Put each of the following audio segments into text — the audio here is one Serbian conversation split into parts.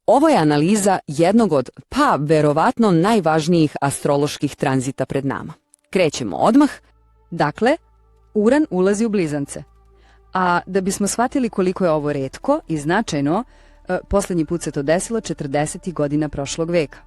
Ovo je analiza jednog od, verovatno najvažnijih astroloških tranzita pred nama. Krećemo odmah. Dakle, Uran ulazi u Blizance. A da bismo shvatili koliko je ovo retko i značajno, posljednji put se to desilo 40. godina prošlog veka.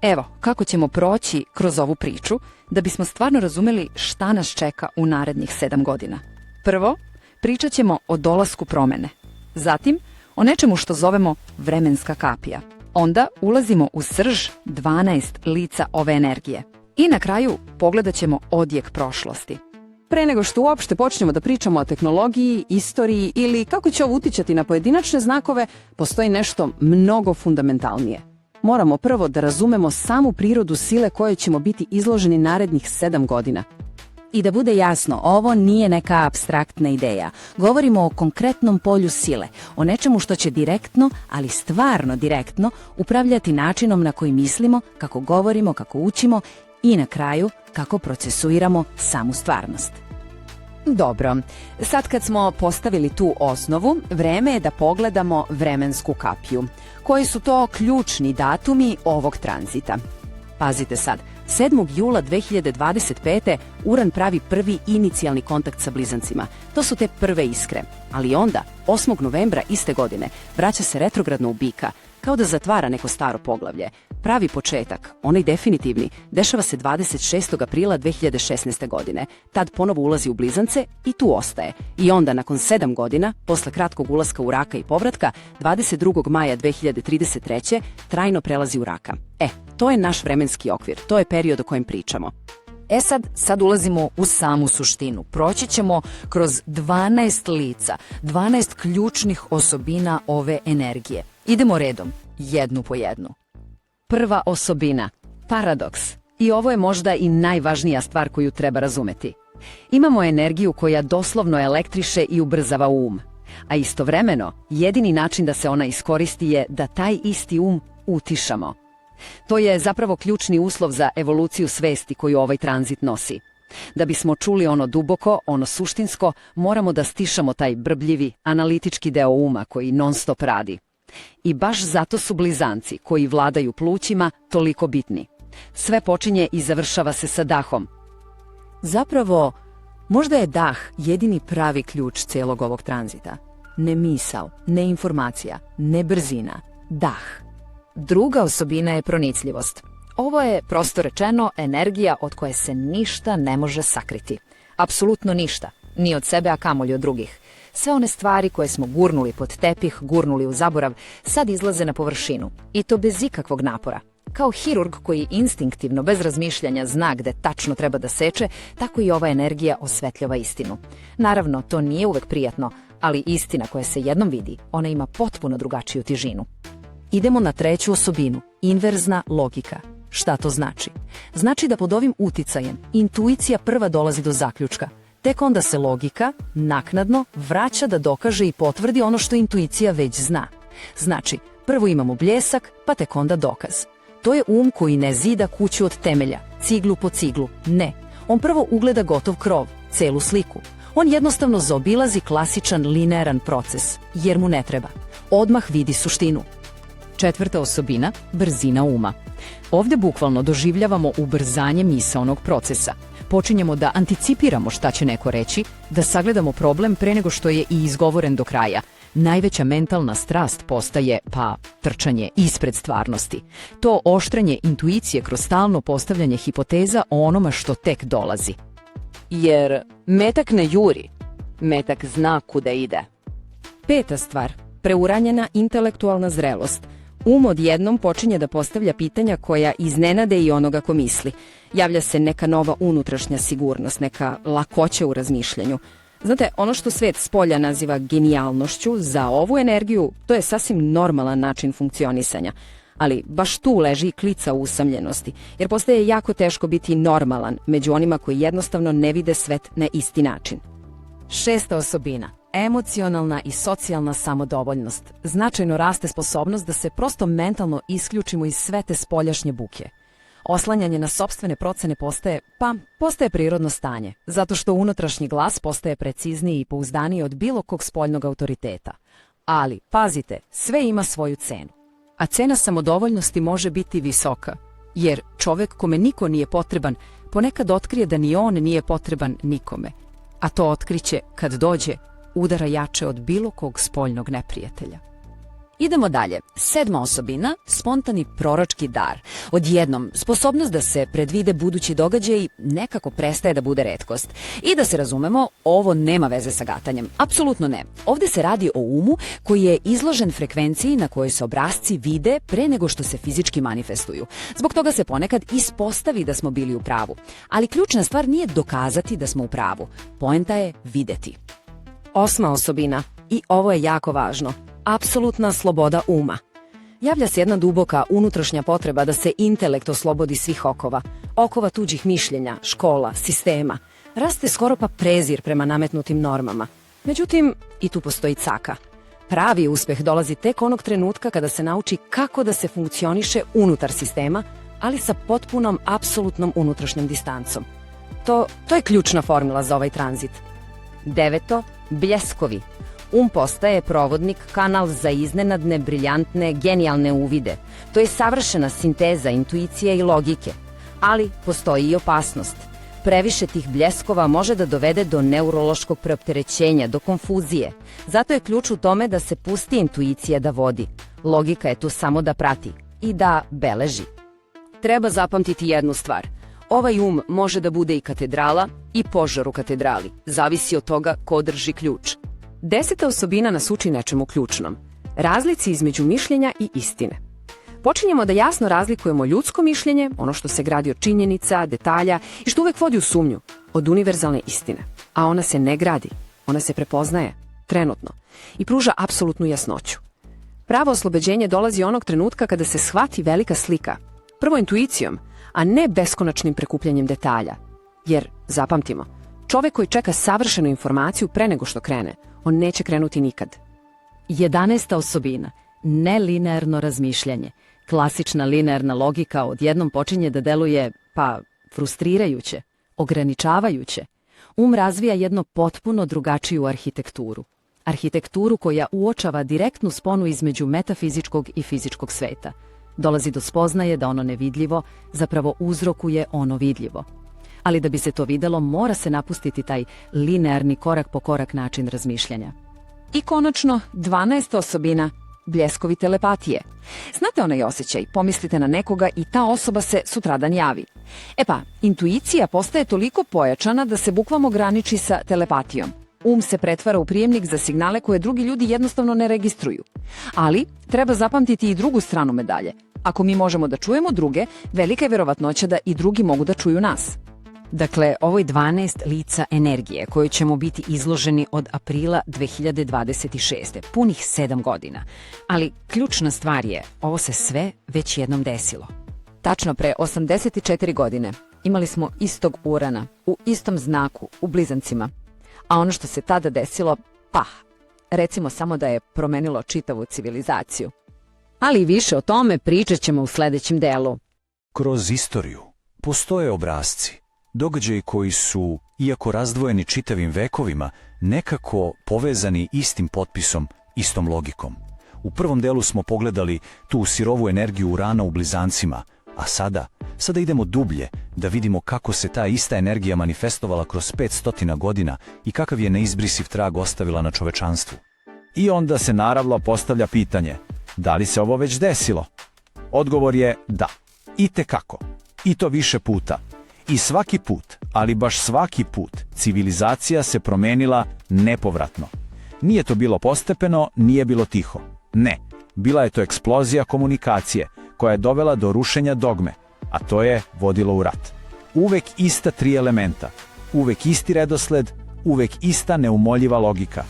Evo, kako ćemo proći kroz ovu priču da bismo stvarno razumeli šta nas čeka u narednih 7 godina. Prvo, pričat ćemo o dolasku promene. Zatim, o nečemu što zovemo vremenska kapija. Onda ulazimo u srž 12 lica ove energije. I na kraju pogledat ćemo odjek prošlosti. Pre nego što uopšte počnemo da pričamo o tehnologiji, istoriji ili kako će ovo uticati na pojedinačne znakove, postoji nešto mnogo fundamentalnije. Moramo prvo da razumemo samu prirodu sile kojoj ćemo biti izloženi narednih 7 godina. I da bude jasno, ovo nije neka apstraktna ideja. Govorimo o konkretnom polju sile, o nečemu što će direktno, ali stvarno direktno, upravljati načinom na koji mislimo, kako govorimo, kako učimo i na kraju kako procesuiramo samu stvarnost. Dobro, sad kad smo postavili tu osnovu, vreme je da pogledamo vremensku kapiju. Koji su to ključni datumi ovog tranzita? Pazite sad, 7. jula 2025. Uran pravi prvi inicijalni kontakt sa Blizancima. To su te prve iskre. Ali onda, 8. novembra iste godine, vraća se retrogradno u Bika, kao da zatvara neko staro poglavlje. Pravi početak, onaj definitivni, dešava se 26. aprila 2016. godine. Tad ponovo ulazi u Blizance i tu ostaje. I onda, nakon 7 godina, posle kratkog ulaska u Raka i povratka, 22. maja 2033. trajno prelazi u Raka. To je naš vremenski okvir, to je period o kojem pričamo. Sad ulazimo u samu suštinu. Proći ćemo kroz 12 lica, 12 ključnih osobina ove energije. Idemo redom, jednu po jednu. Prva osobina, paradoks. I ovo je možda i najvažnija stvar koju treba razumeti. Imamo energiju koja doslovno elektriše i ubrzava um. A istovremeno, jedini način da se ona iskoristi je da taj isti um utišamo. To je zapravo ključni uslov za evoluciju svesti koju ovaj tranzit nosi. Da bismo čuli ono duboko, ono suštinsko, moramo da stišamo taj brbljivi, analitički deo uma koji non stop radi. I baš zato su Blizanci, koji vladaju plućima, toliko bitni. Sve počinje i završava se sa dahom. Zapravo, možda je dah jedini pravi ključ celog ovog tranzita. Ne misao, ne informacija, ne brzina, dah. Druga osobina je pronicljivost. Ovo je, prosto rečeno, energija od koje se ništa ne može sakriti. Apsolutno ništa, ni od sebe, a kamoli od drugih. Sve one stvari koje smo gurnuli pod tepih, gurnuli u zaborav, sad izlaze na površinu. I to bez ikakvog napora. Kao hirurg koji instinktivno, bez razmišljanja, zna gde tačno treba da seče, tako i ova energija osvetljava istinu. Naravno, to nije uvek prijatno, ali istina koja se jednom vidi, ona ima potpuno drugačiju težinu. Idemo na treću osobinu, inverzna logika. Šta to znači? Znači da pod ovim uticajem intuicija prva dolazi do zaključka. Tek onda se logika, naknadno, vraća da dokaže i potvrdi ono što intuicija već zna. Znači, prvo imamo bljesak, pa tek onda dokaz. To je um koji ne zida kuću od temelja, ciglu po ciglu, ne. On prvo ugleda gotov krov, celu sliku. On jednostavno zaobilazi klasičan linearan proces, jer mu ne treba. Odmah vidi suštinu. Četvrta osobina, brzina uma. Ovdje bukvalno doživljavamo ubrzanje misaonog procesa. Počinjemo da anticipiramo šta će neko reći, da sagledamo problem pre nego što je i izgovoren do kraja. Najveća mentalna strast postaje, trčanje ispred stvarnosti. To oštrenje intuicije kroz stalno postavljanje hipoteza o onoma što tek dolazi. Jer metak ne juri, metak zna kuda ide. Peta stvar, preuranjena intelektualna zrelost. Um odjednom počinje da postavlja pitanja koja iznenade i onoga ko misli. Javlja se neka nova unutrašnja sigurnost, neka lakoća u razmišljanju. Znate, ono što svet spolja naziva genijalnošću, za ovu energiju to je sasvim normalan način funkcionisanja. Ali baš tu leži i klica usamljenosti, jer postaje jako teško biti normalan među onima koji jednostavno ne vide svet na isti način. Šesta osobina, emocionalna i socijalna samodovoljnost. Značajno raste sposobnost da se prosto mentalno isključimo iz sve te spoljašnje buke. Oslanjanje na sopstvene procene postaje prirodno stanje, zato što unutrašnji glas postaje precizniji i pouzdaniji od bilo kog spoljnog autoriteta. Ali, pazite, sve ima svoju cenu. A cena samodovoljnosti može biti visoka, jer čovek kome niko nije potreban ponekad otkrije da ni on nije potreban nikome, a to otkriće, kad dođe, udara jače od bilo kog spoljnog neprijatelja. Idemo dalje. 7. osobina, spontani proročki dar. Odjednom, sposobnost da se predvide budući događaj nekako prestaje da bude retkost. I da se razumemo, ovo nema veze sa gatanjem. Apsolutno ne. Ovde se radi o umu koji je izložen frekvenciji na kojoj se obrasci vide pre nego što se fizički manifestuju. Zbog toga se ponekad ispostavi da smo bili u pravu. Ali ključna stvar nije dokazati da smo u pravu. Poenta je videti. 8. osobina, i ovo je jako važno, apsolutna sloboda uma. Javlja se jedna duboka unutrašnja potreba da se intelekt oslobodi svih okova tuđih mišljenja, škola, sistema. Raste skoro pa prezir prema nametnutim normama. Međutim, i tu postoji caka. Pravi uspeh dolazi tek onog trenutka kada se nauči kako da se funkcioniše unutar sistema, ali sa potpunom, apsolutnom unutrašnjom distancom. To je ključna formula za ovaj tranzit. 9. Bljeskovi. Postaje provodnik, kanal za iznenadne, briljantne, genijalne uvide. To je savršena sinteza intuicije i logike. Ali postoji i opasnost. Previše tih bljeskova može da dovede do neurološkog preopterećenja, do konfuzije. Zato je ključ u tome da se pusti intuicija da vodi. Logika je tu samo da prati i da beleži. Treba zapamtiti jednu stvar. Ovaj može da bude i katedrala i požar u katedrali. Zavisi od toga ko drži ključ. 10. osobina nas uči nečemu ključnom. Razlici između mišljenja i istine. Počinjemo da jasno razlikujemo ljudsko mišljenje, ono što se gradi od činjenica, detalja i što uvek vodi u sumnju, od univerzalne istine. A ona se ne gradi, ona se prepoznaje, trenutno, i pruža apsolutnu jasnoću. Pravo oslobođenje dolazi onog trenutka kada se shvati velika slika. Prvo intuicijom, a ne beskonačnim prekupljanjem detalja. Jer, zapamtimo, čovek koji čeka savršenu informaciju pre nego što krene, on neće krenuti nikad. 11. osobina, nelinearno razmišljanje. Klasična linearna logika odjednom počinje da deluje, frustrirajuće, ograničavajuće. Razvija jedno potpuno drugačiju arhitekturu. Arhitekturu koja uočava direktnu sponu između metafizičkog i fizičkog sveta. Dolazi do spoznaje da ono nevidljivo zapravo uzrokuje ono vidljivo. Ali da bi se to videlo, mora se napustiti taj linearni korak po korak način razmišljanja. I konačno, 12. osobina, bljeskovi telepatije. Znate onaj osjećaj, pomislite na nekoga i ta osoba se sutradan javi. Intuicija postaje toliko pojačana da se bukvalno graniči sa telepatijom. Se pretvara u prijemnik za signale koje drugi ljudi jednostavno ne registruju. Ali treba zapamtiti i drugu stranu medalje. Ako mi možemo da čujemo druge, velika je verovatnoća da i drugi mogu da čuju nas. Dakle, ovo je 12 lica energije koju ćemo biti izloženi od aprila 2026. Punih 7 godina. Ali ključna stvar je, ovo se sve već jednom desilo. Tačno pre 84 godine imali smo istog Urana, u istom znaku, u blizancima. A ono što se tada desilo, recimo samo da je promenilo čitavu civilizaciju. Ali više o tome pričat ćemo u sledećem delu. Kroz istoriju postoje obrasci, događaji koji su, iako razdvojeni čitavim vekovima, nekako povezani istim potpisom, istom logikom. U prvom delu smo pogledali tu sirovu energiju Urana u blizancima, a sada idemo dublje da vidimo kako se ta ista energija manifestovala kroz 500 godina i kakav je neizbrisiv trag ostavila na čovečanstvu. I onda se naravno postavlja pitanje, da li se ovo već desilo? Odgovor je da. Itekako. I to više puta. I svaki put, ali baš svaki put, civilizacija se promenila nepovratno. Nije to bilo postepeno, nije bilo tiho. Ne, bila je to eksplozija komunikacije koja je dovela do rušenja dogme, a to je vodilo u rat. Uvek ista 3 elementa, uvek isti redosled, uvek ista neumoljiva logika.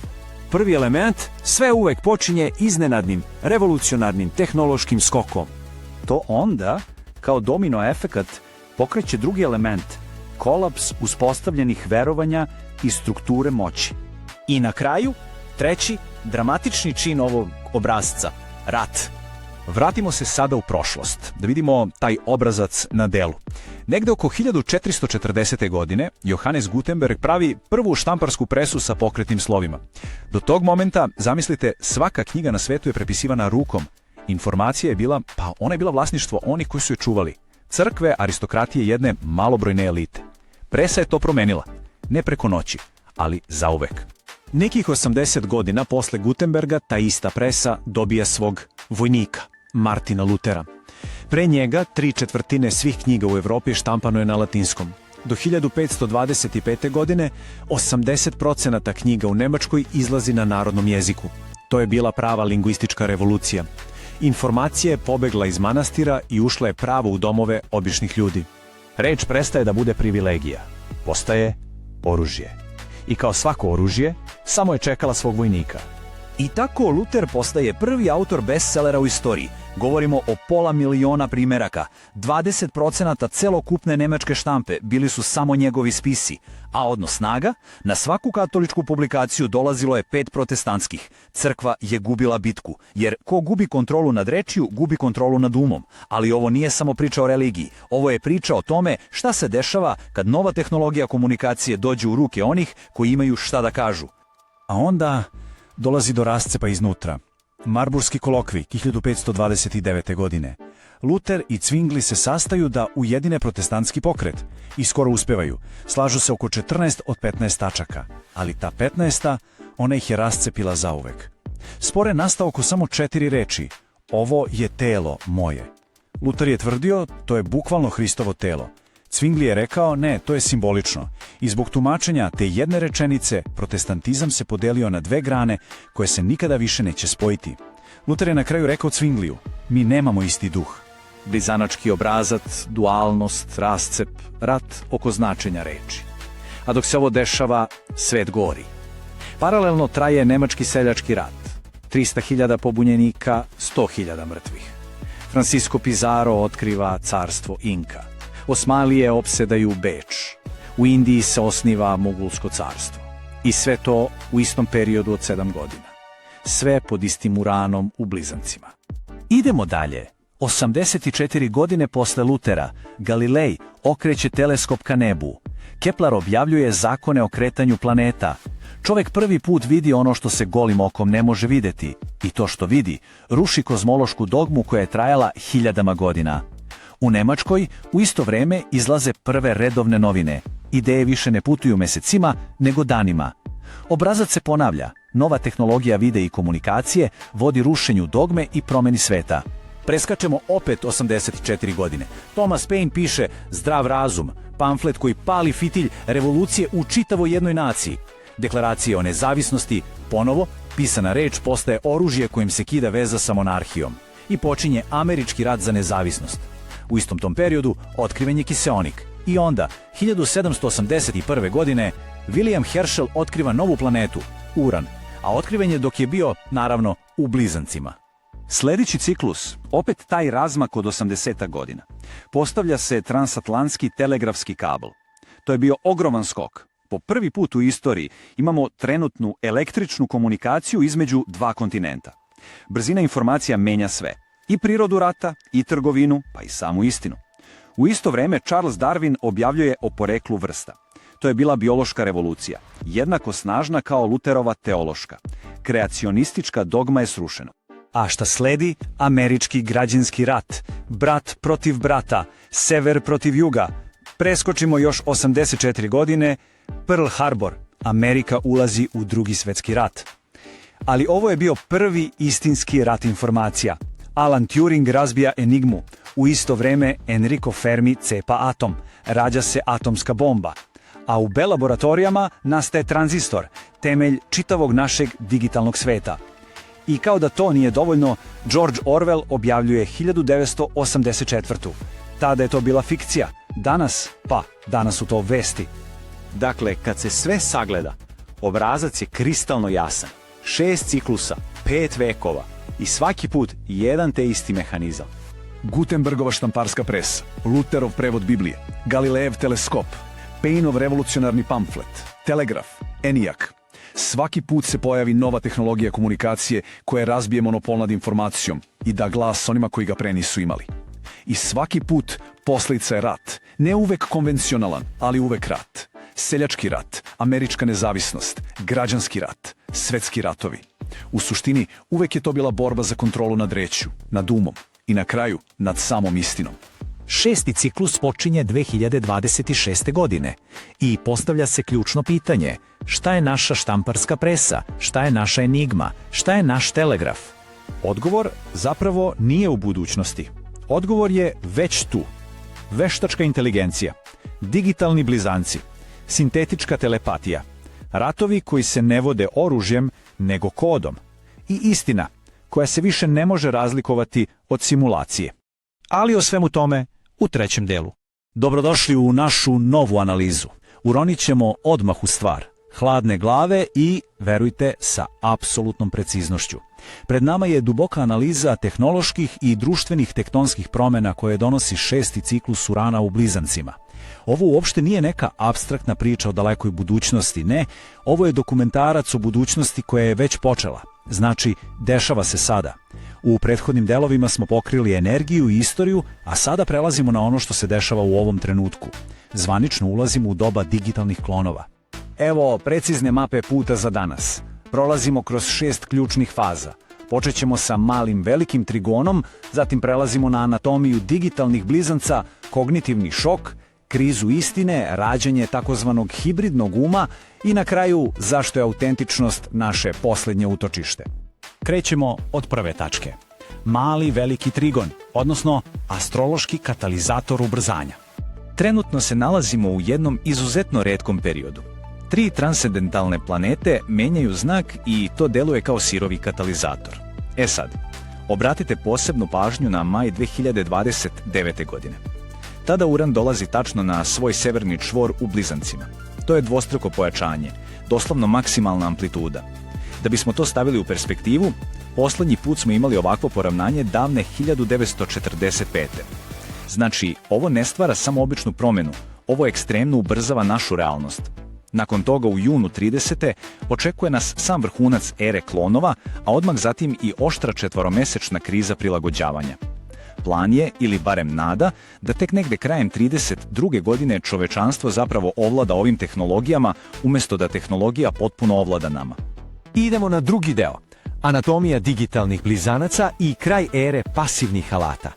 Prvi element, sve uvek počinje iznenadnim, revolucionarnim tehnološkim skokom. To onda, kao domino efekat, pokreće drugi element, kolaps uspostavljenih verovanja i strukture moći. I na kraju, treći, dramatični čin ovog obrasca, rat. Vratimo se sada u prošlost, da vidimo taj obrazac na delu. Negde oko 1440. godine Johannes Gutenberg pravi prvu štamparsku presu sa pokretnim slovima. Do tog momenta, zamislite, svaka knjiga na svetu je prepisivana rukom Informacija je bila, pa ona je bila vlasništvo onih koji su je čuvali. Crkve, aristokratije jedne malobrojne elite. Presa je to promenila. Ne preko noći, ali zauvek. Nekih 80 godina posle Gutenberga ta ista presa dobija svog vojnika, Martina Lutera. Pre njega 3/4 svih knjiga u Evropi štampano je na latinskom. Do 1525. godine 80% knjiga u Nemačkoj izlazi na narodnom jeziku. To je bila prava lingvistička revolucija. Informacija je pobegla iz manastira i ušla je pravo u domove običnih ljudi. Reč prestaje da bude privilegija. Postaje oružje. I kao svako oružje, samo je čekala svog vojnika. I tako Luter postaje prvi autor bestsellera u istoriji. Govorimo o 500.000 primeraka. 20% celokupne nemačke štampe bili su samo njegovi spisi, a odnos snaga, na svaku katoličku publikaciju dolazilo je 5 protestantskih. Crkva je gubila bitku, jer ko gubi kontrolu nad rečju, gubi kontrolu nad umom. Ali ovo nije samo priča o religiji, ovo je priča o tome šta se dešava kad nova tehnologija komunikacije dođe u ruke onih koji imaju šta da kažu. A onda dolazi do rascepa iznutra. Marburski kolokvij 1529. godine. Luter i Zwingli se sastaju da ujedine protestantski pokret i skoro uspevaju. Slažu se oko 14 od 15 tačaka, ali ta 15. ona ih je rascepila zauvek. Spor je nastao oko samo 4 reči. Ovo je telo moje. Luter je tvrdio, to je bukvalno Hristovo telo. Zwingli je rekao, ne, to je simbolično. I zbog tumačenja te jedne rečenice, protestantizam se podelio na 2 grane koje se nikada više neće spojiti. Luter je na kraju rekao Zwingliju, mi nemamo isti duh. Blizanački obrazac, dualnost, rascep, rat oko značenja reči. A dok se ovo dešava, svet gori. Paralelno traje nemački seljački rat. 300.000 pobunjenika, 100.000 mrtvih. Francisco Pizarro otkriva carstvo Inka. Osmanlije opsedaju Beč. U Indiji se osniva Mogulsko carstvo. I sve to u istom periodu od 7 godina. Sve pod istim uranom u blizancima. Idemo dalje. 84 godine posle Lutera, Galilej okreće teleskop ka nebu. Kepler objavljuje zakone o kretanju planeta. Čovek prvi put vidi ono što se golim okom ne može videti. I to što vidi, ruši kozmološku dogmu koja je trajala 1000 godina. U Nemačkoj u isto vreme izlaze prve redovne novine. Ideje više ne putuju mesecima, nego danima. Obrazac se ponavlja. Nova tehnologija vide i komunikacije vodi rušenju dogme i promeni sveta. Preskačemo opet 84 godine. Thomas Paine piše Zdrav razum, pamflet koji pali fitilj revolucije u čitavoj jednoj naciji. Deklaracije o nezavisnosti, ponovo, pisana reč postaje oružje kojim se kida veza sa monarhijom. I počinje američki rat za nezavisnost. U istom tom periodu otkriven je kiseonik. I onda, 1781. godine, William Herschel otkriva novu planetu, Uran, a otkriven je dok je bio, naravno, u blizancima. Sljedeći ciklus, opet taj razmak od 80 godina. Postavlja se transatlantski telegrafski kabel. To je bio ogroman skok. Po prvi put u istoriji imamo trenutnu električnu komunikaciju između 2 kontinenta. Brzina informacija menja sve. I prirodu rata, i trgovinu, pa i samu istinu. U isto vreme Charles Darwin objavljuje o poreklu vrsta. To je bila biološka revolucija, jednako snažna kao Luterova teološka. Kreacionistička dogma je srušena. A šta sledi? Američki građanski rat. Brat protiv brata, sever protiv juga. Preskočimo još 84 godine, Pearl Harbor. Amerika ulazi u Drugi svjetski rat. Ali ovo je bio prvi istinski rat informacija. Alan Turing razbija enigmu. U isto vreme Enrico Fermi cepa atom. Rađa se atomska bomba. A u B laboratorijama nastaje tranzistor, temelj čitavog našeg digitalnog sveta. I kao da to nije dovoljno, George Orwell objavljuje 1984. Tada je to bila fikcija. Danas su to vesti. Dakle, kad se sve sagleda, obrazac je kristalno jasan. 6 ciklusa, 5 vekova i svaki put jedan te isti mehanizam. Gutenbergova štamparska presa, Luterov prevod Biblije, Galilejev teleskop, Paineov revolucionarni pamflet, telegraf, ENIAC. Svaki put se pojavi nova tehnologija komunikacije koja razbije monopol nad informacijom i da glas onima koji ga pre nisu imali. I svaki put posljedica je rat. Ne uvek konvencionalan, ali uvek rat. seljački rat, američka nezavisnost, građanski rat, svetski ratovi. U suštini, uvek je to bila borba za kontrolu nad rečju, nad umom i na kraju nad samom istinom. 6. ciklus počinje 2026. godine i postavlja se ključno pitanje: šta je naša štamparska presa, šta je naša enigma, šta je naš telegraf? Odgovor zapravo nije u budućnosti. Odgovor je već tu. Veštačka inteligencija, digitalni blizanci, sintetička telepatija, ratovi koji se ne vode oružjem nego kodom i istina koja se više ne može razlikovati od simulacije. Ali o svemu tome u trećem delu. Dobrodošli u našu novu analizu. Uronit ćemo odmah u stvar, hladne glave i, verujte, sa apsolutnom preciznošću. Pred nama je duboka analiza tehnoloških i društvenih tektonskih promjena koje donosi 6. ciklus Urana u blizancima. Ovo uopšte nije neka apstraktna priča o dalekoj budućnosti, ne, ovo je dokumentarac o budućnosti koja je već počela. Znači, dešava se sada. U prethodnim delovima smo pokrili energiju i istoriju, a sada prelazimo na ono što se dešava u ovom trenutku. Zvanično ulazimo u doba digitalnih klonova. Evo precizne mape puta za danas. Prolazimo kroz 6 ključnih faza. Počet ćemo sa malim velikim trigonom, zatim prelazimo na anatomiju digitalnih blizanca, kognitivni šok, krizu istine, rađanje takozvanog hibridnog uma i na kraju zašto je autentičnost naše posljednje utočište. Krećemo od prve tačke. Mali veliki trigon, odnosno astrološki katalizator ubrzanja. Trenutno se nalazimo u jednom izuzetno retkom periodu. 3 transcendentalne planete menjaju znak i to deluje kao sirovi katalizator. E sad, obratite posebnu pažnju na maj 2029. godine. Tada Uran dolazi tačno na svoj severni čvor u blizancima. To je dvostruko pojačanje, doslovno maksimalna amplituda. Da bismo to stavili u perspektivu, poslednji put smo imali ovakvo poravnanje davne 1945. Znači, ovo ne stvara samo običnu promjenu, ovo ekstremno ubrzava našu realnost. Nakon toga u junu 30. očekuje nas sam vrhunac ere klonova, a odmah zatim i oštra 4-mesečna kriza prilagođavanja. Plan je, ili barem nada, da tek negde krajem 32. godine čovečanstvo zapravo ovlada ovim tehnologijama, umjesto da tehnologija potpuno ovlada nama. Idemo na drugi deo. Anatomija digitalnih blizanaca i kraj ere pasivnih alata.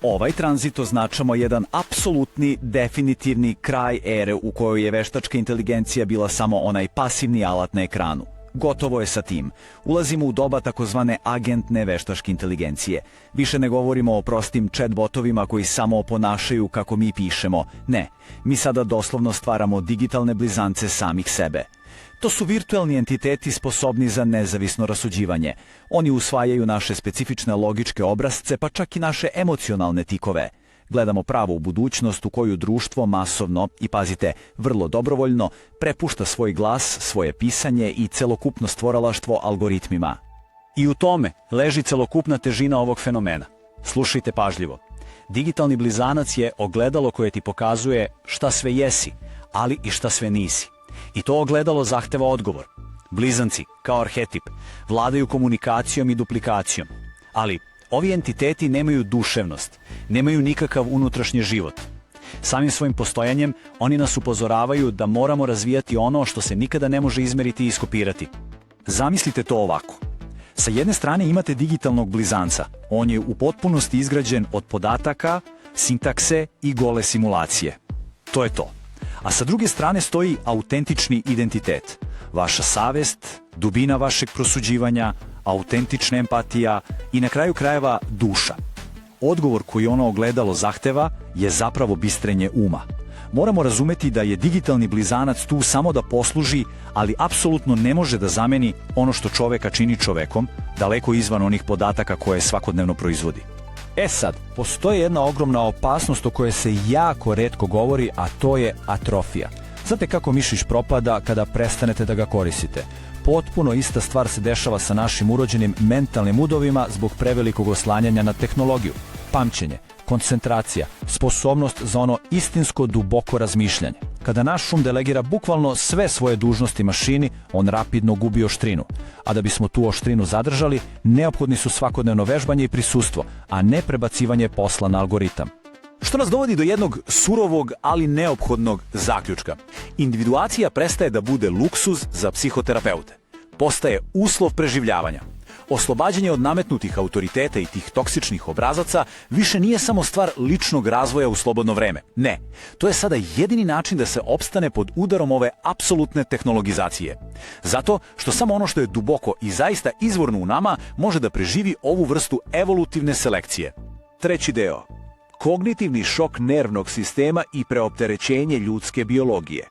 Ovaj tranzit označamo jedan apsolutni, definitivni kraj ere u kojoj je veštačka inteligencija bila samo onaj pasivni alat na ekranu. Gotovo je sa tim. Ulazimo u doba takozvane agentne veštačke inteligencije. Više ne govorimo o prostim chatbotovima koji samo oponašaju kako mi pišemo. Ne, mi sada doslovno stvaramo digitalne blizance samih sebe. To su virtualni entiteti sposobni za nezavisno rasuđivanje. Oni usvajaju naše specifične logičke obrazce, pa čak i naše emocionalne tikove. Gledamo pravu budućnost u koju društvo masovno i, pazite, vrlo dobrovoljno, prepušta svoj glas, svoje pisanje i celokupno stvoralaštvo algoritmima. I u tome leži celokupna težina ovog fenomena. Slušajte pažljivo. Digitalni blizanac je ogledalo koje ti pokazuje šta sve jesi, ali i šta sve nisi. I to ogledalo zahteva odgovor. Blizanci, kao arhetip, vladaju komunikacijom i duplikacijom. Ali ovi entiteti nemaju duševnost, nemaju nikakav unutrašnji život. Samim svojim postojanjem oni nas upozoravaju da moramo razvijati ono što se nikada ne može izmeriti i iskopirati. Zamislite to ovako. Sa jedne strane imate digitalnog blizanca. On je u potpunosti izgrađen od podataka, sintakse i gole simulacije. To je to. A sa druge strane stoji autentični identitet. Vaša savest, dubina vašeg prosuđivanja, autentična empatija i na kraju krajeva duša. Odgovor koji ono ogledalo zahteva je zapravo bistrenje uma. Moramo razumeti da je digitalni blizanac tu samo da posluži, ali apsolutno ne može da zameni ono što čoveka čini čovekom, daleko izvan onih podataka koje svakodnevno proizvodi. E sad, postoji jedna ogromna opasnost o kojoj se jako retko govori, a to je atrofija. Znate kako mišić propada kada prestanete da ga koristite? Potpuno ista stvar se dešava sa našim urođenim mentalnim udovima zbog prevelikog oslanjanja na tehnologiju. Pamćenje, koncentracija, sposobnost za ono istinsko duboko razmišljanje. Kada naš um delegira bukvalno sve svoje dužnosti mašini, on rapidno gubi oštrinu. A da bismo tu oštrinu zadržali, neophodni su svakodnevno vežbanje i prisustvo, a ne prebacivanje posla na algoritam. Što nas dovodi do jednog surovog, ali neophodnog zaključka. Individuacija prestaje da bude luksuz za psihoterapeute. Postaje uslov preživljavanja. Oslobađanje od nametnutih autoriteta i tih toksičnih obrazaca više nije samo stvar ličnog razvoja u slobodno vreme. Ne, to je sada jedini način da se opstane pod udarom ove apsolutne tehnologizacije. Zato što samo ono što je duboko i zaista izvorno u nama može da preživi ovu vrstu evolutivne selekcije. Treći deo. Kognitivni šok nervnog sistema i preopterećenje ljudske biologije.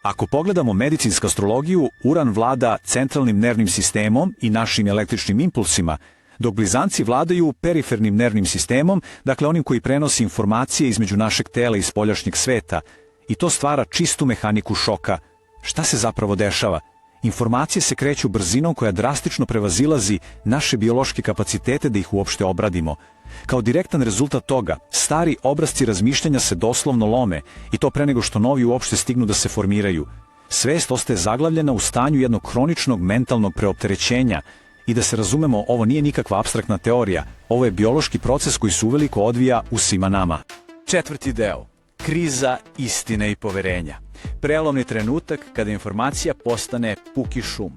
Ako pogledamo medicinsku astrologiju, Uran vlada centralnim nervnim sistemom i našim električnim impulsima, dok blizanci vladaju perifernim nervnim sistemom, dakle onim koji prenosi informacije između našeg tela i spoljašnjeg sveta, i to stvara čistu mehaniku šoka. Šta se zapravo dešava? Informacije se kreću brzinom koja drastično prevazilazi naše biološke kapacitete da ih uopšte obradimo. Kao direktan rezultat toga, stari obrazci razmišljanja se doslovno lome i to pre nego što novi uopšte stignu da se formiraju. Svest ostaje zaglavljena u stanju jednog hroničnog mentalnog preopterećenja i da se razumemo, ovo nije nikakva apstraktna teorija, ovo je biološki proces koji se uveliko odvija u svima nama. Četvrti deo. Kriza istine i poverenja. Prelomni trenutak kada informacija postane puki šum.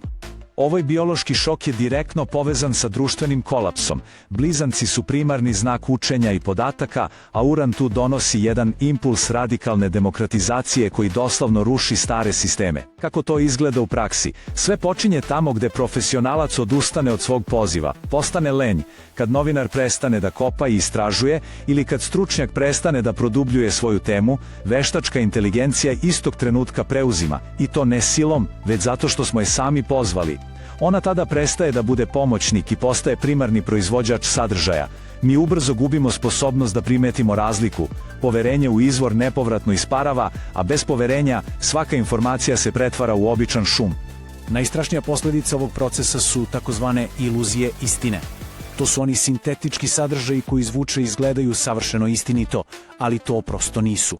Ovaj biološki šok je direktno povezan sa društvenim kolapsom. Blizanci su primarni znak učenja i podataka, a Uran tu donosi jedan impuls radikalne demokratizacije koji doslovno ruši stare sisteme. Kako to izgleda u praksi? Sve počinje tamo gde profesionalac odustane od svog poziva, postane lenj, kad novinar prestane da kopa i istražuje ili kad stručnjak prestane da produbljuje svoju temu, veštačka inteligencija istog trenutka preuzima, i to ne silom, već zato što smo je sami pozvali. Ona tada prestaje da bude pomoćnik i postaje primarni proizvođač sadržaja. Mi ubrzo gubimo sposobnost da primetimo razliku. Poverenje u izvor nepovratno isparava, a bez poverenja svaka informacija se pretvara u običan šum. Najstrašnija posljedica ovog procesa su takozvane iluzije istine. To su oni sintetički sadržaji koji zvuče i izgledaju savršeno istinito, ali to prosto nisu.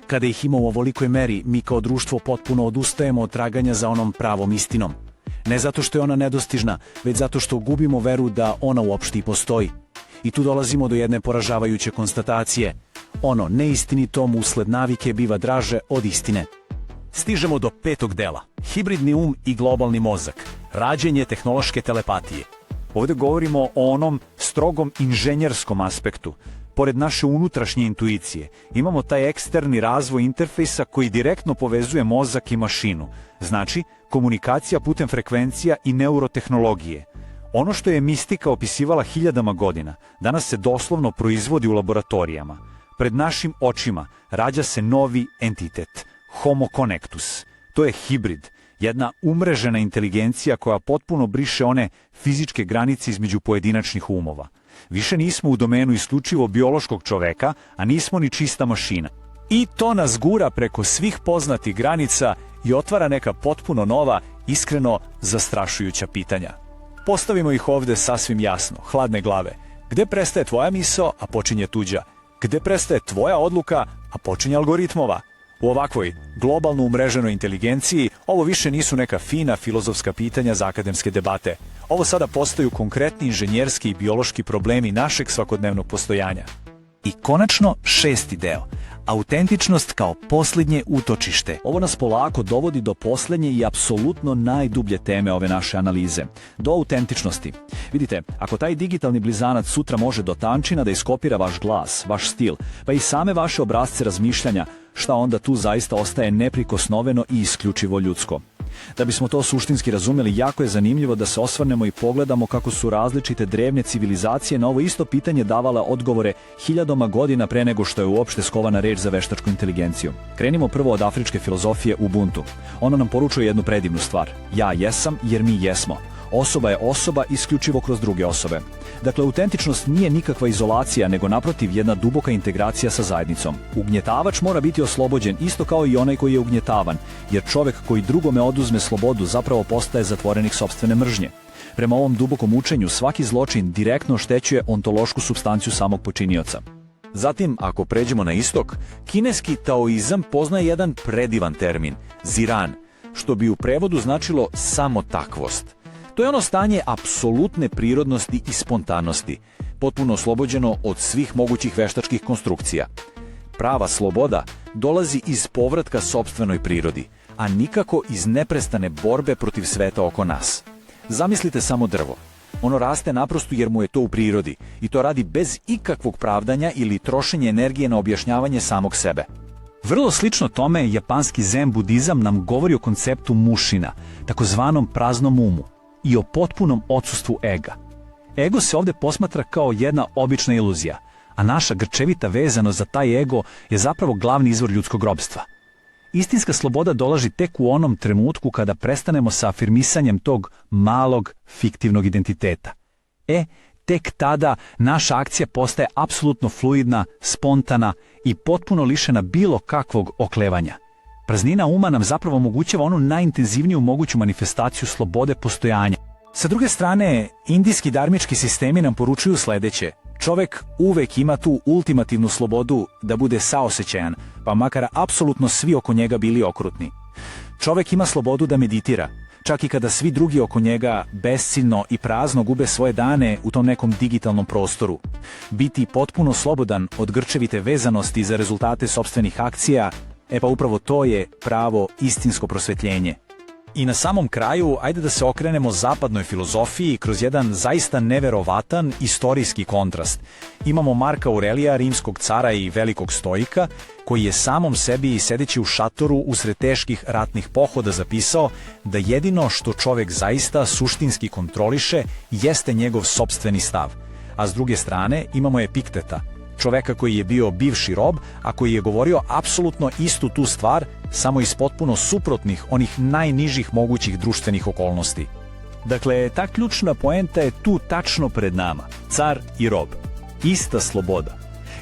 Kada ih ima u ovolikoj meri, mi kao društvo potpuno odustajemo od traganja za onom pravom istinom. Ne zato što je ona nedostižna, već zato što gubimo veru da ona uopšte i postoji. I tu dolazimo do jedne poražavajuće konstatacije. Ono neistinito usled navike biva draže od istine. Stižemo do petog dela. Hibridni um i globalni mozak. Rađenje tehnološke telepatije. Ovdje govorimo o onom strogom inženjerskom aspektu. Pored naše unutrašnje intuicije, imamo taj eksterni razvoj interfejsa koji direktno povezuje mozak i mašinu. Znači, komunikacija putem frekvencija i neurotehnologije. Ono što je mistika opisivala hiljadama godina, danas se doslovno proizvodi u laboratorijama. Pred našim očima rađa se novi entitet, Homo connectus. To je hibrid, jedna umrežena inteligencija koja potpuno briše one fizičke granice između pojedinačnih umova. Više nismo u domenu isključivo biološkog čoveka, a nismo ni čista mašina. I to nas gura preko svih poznatih granica i otvara neka potpuno nova, iskreno zastrašujuća pitanja. Postavimo ih ovdje sasvim jasno, hladne glave. Gde prestaje tvoja misao, a počinje tuđa? Gde prestaje tvoja odluka, a počinje algoritmova? U ovakvoj globalno umreženoj inteligenciji ovo više nisu neka fina filozofska pitanja za akademske debate. Ovo sada postaju konkretni inženjerski i biološki problemi našeg svakodnevnog postojanja. I konačno šesti deo. Autentičnost kao posljednje utočište. Ovo nas polako dovodi do posljednje i apsolutno najdublje teme ove naše analize. Do autentičnosti. Vidite, ako taj digitalni blizanac sutra može do tančina da iskopira vaš glas, vaš stil, pa i same vaše obrasce razmišljanja, šta onda tu zaista ostaje neprikosnoveno i isključivo ljudsko? Da bismo to suštinski razumjeli, jako je zanimljivo da se osvrnemo i pogledamo kako su različite drevne civilizacije na ovo isto pitanje davala odgovore hiljadama godina pre nego što je uopšte skovana reč za veštačku inteligenciju. Krenimo prvo od afričke filozofije Ubuntu. Ona nam poručuje jednu predivnu stvar. Ja jesam jer mi jesmo. Osoba je osoba isključivo kroz druge osobe. Dakle, autentičnost nije nikakva izolacija, nego naprotiv jedna duboka integracija sa zajednicom. Ugnjetavač mora biti oslobođen isto kao i onaj koji je ugnjetavan, jer čovek koji drugome oduzme slobodu zapravo postaje zatvorenik sopstvene mržnje. Prema ovom dubokom učenju, svaki zločin direktno oštećuje ontološku supstanciju samog počinioca. Zatim, ako pređemo na istok, kineski taoizam poznaje jedan predivan termin, ziran, što bi u prevodu značilo samo takvost. To je ono stanje apsolutne prirodnosti i spontanosti, potpuno oslobođeno od svih mogućih veštačkih konstrukcija. prava sloboda dolazi iz povratka sopstvenoj prirodi, a nikako iz neprestane borbe protiv sveta oko nas. Zamislite samo drvo. Ono raste naprosto jer mu je to u prirodi i to radi bez ikakvog pravdanja ili trošenja energije na objašnjavanje samog sebe. Vrlo slično tome, japanski zen budizam nam govori o konceptu mušina, takozvanom praznom umu, i o potpunom odsustvu ega. Ego se ovdje posmatra kao jedna obična iluzija, a naša grčevita vezanost za taj ego je zapravo glavni izvor ljudskog robstva. Istinska sloboda dolazi tek u onom trenutku kada prestanemo sa afirmisanjem tog malog fiktivnog identiteta. Tek tada naša akcija postaje apsolutno fluidna, spontana i potpuno lišena bilo kakvog oklevanja. Praznina uma nam zapravo omogućava onu najintenzivniju moguću manifestaciju slobode postojanja. Sa druge strane, indijski darmički sistemi nam poručuju sledeće. Čovek uvek ima tu ultimativnu slobodu da bude saosećajan, pa makar apsolutno svi oko njega bili okrutni. Čovek ima slobodu da meditira, čak i kada svi drugi oko njega besciljno i prazno gube svoje dane u tom nekom digitalnom prostoru. Biti potpuno slobodan od grčevite vezanosti za rezultate sopstvenih akcija, pa upravo to je pravo istinsko prosvetljenje. I na samom kraju, ajde da se okrenemo zapadnoj filozofiji kroz jedan zaista neverovatan istorijski kontrast. Imamo Marka Aurelija, rimskog cara i velikog stoika, koji je samom sebi, sedeći u šatoru usred teških ratnih pohoda, zapisao da jedino što čovek zaista suštinski kontroliše jeste njegov sopstveni stav. A s druge strane imamo Epikteta, čoveka koji je bio bivši rob, a koji je govorio apsolutno istu tu stvar, samo iz potpuno suprotnih, onih najnižih mogućih društvenih okolnosti. Dakle, ta ključna poenta je tu tačno pred nama, car i rob. Ista sloboda.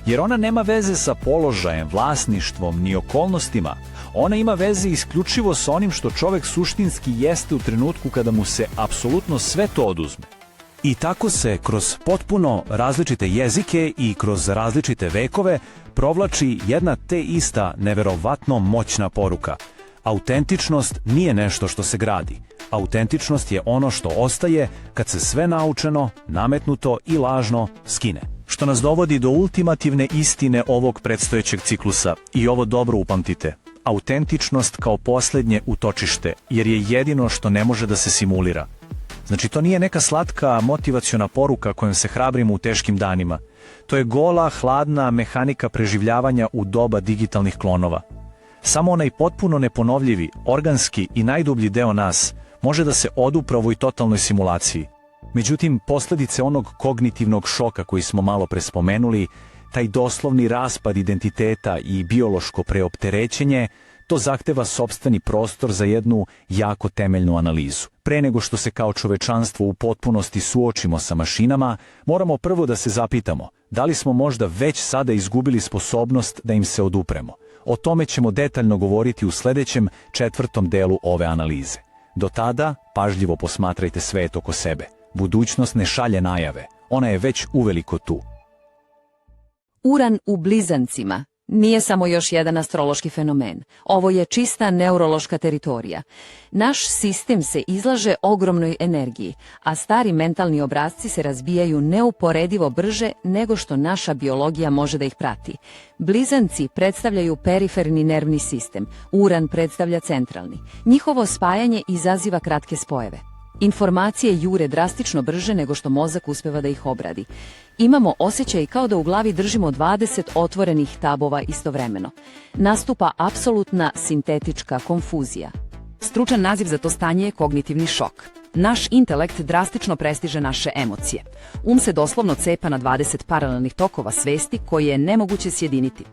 Jer ona nema veze sa položajem, vlasništvom, ni okolnostima. Ona ima veze isključivo sa onim što čovek suštinski jeste u trenutku kada mu se apsolutno sve to oduzme. I tako se kroz potpuno različite jezike i kroz različite vekove provlači jedna te ista neverovatno moćna poruka. Autentičnost nije nešto što se gradi. Autentičnost je ono što ostaje kad se sve naučeno, nametnuto i lažno skine. Što nas dovodi do ultimativne istine ovog predstojećeg ciklusa. I ovo dobro upamtite. Autentičnost kao posljednje utočište, jer je jedino što ne može da se simulira. Znači, to nije neka slatka motivaciona poruka kojom se hrabrimo u teškim danima. To je gola, hladna mehanika preživljavanja u doba digitalnih klonova. Samo onaj potpuno neponovljivi, organski i najdublji deo nas može da se odupra ovoj totalnoj simulaciji. Međutim, posljedice onog kognitivnog šoka koji smo malo pre spomenuli, taj doslovni raspad identiteta i biološko preopterećenje, to zahteva sopstveni prostor za jednu jako temeljnu analizu. Pre nego što se kao čovečanstvo u potpunosti suočimo sa mašinama, moramo prvo da se zapitamo da li smo možda već sada izgubili sposobnost da im se odupremo. O tome ćemo detaljno govoriti u sledećem 4. delu ove analize. Do tada, pažljivo posmatrajte svet oko sebe. Budućnost ne šalje najave, ona je već uveliko tu. Uran u blizancima nije samo još jedan astrološki fenomen. Ovo je čista neurološka teritorija. Naš sistem se izlaže ogromnoj energiji, a stari mentalni obrasci se razbijaju neuporedivo brže nego što naša biologija može da ih prati. Blizanci predstavljaju periferni nervni sistem, Uran predstavlja centralni. Njihovo spajanje izaziva kratke spojeve. Informacije jure drastično brže nego što mozak uspeva da ih obradi. Imamo osjećaj kao da u glavi držimo 20 otvorenih tabova istovremeno. Nastupa apsolutna sintetička konfuzija. Stručan naziv za to stanje je kognitivni šok. Naš intelekt drastično prestiže naše emocije. Se doslovno cepa na 20 paralelnih tokova svesti koje je nemoguće sjediniti.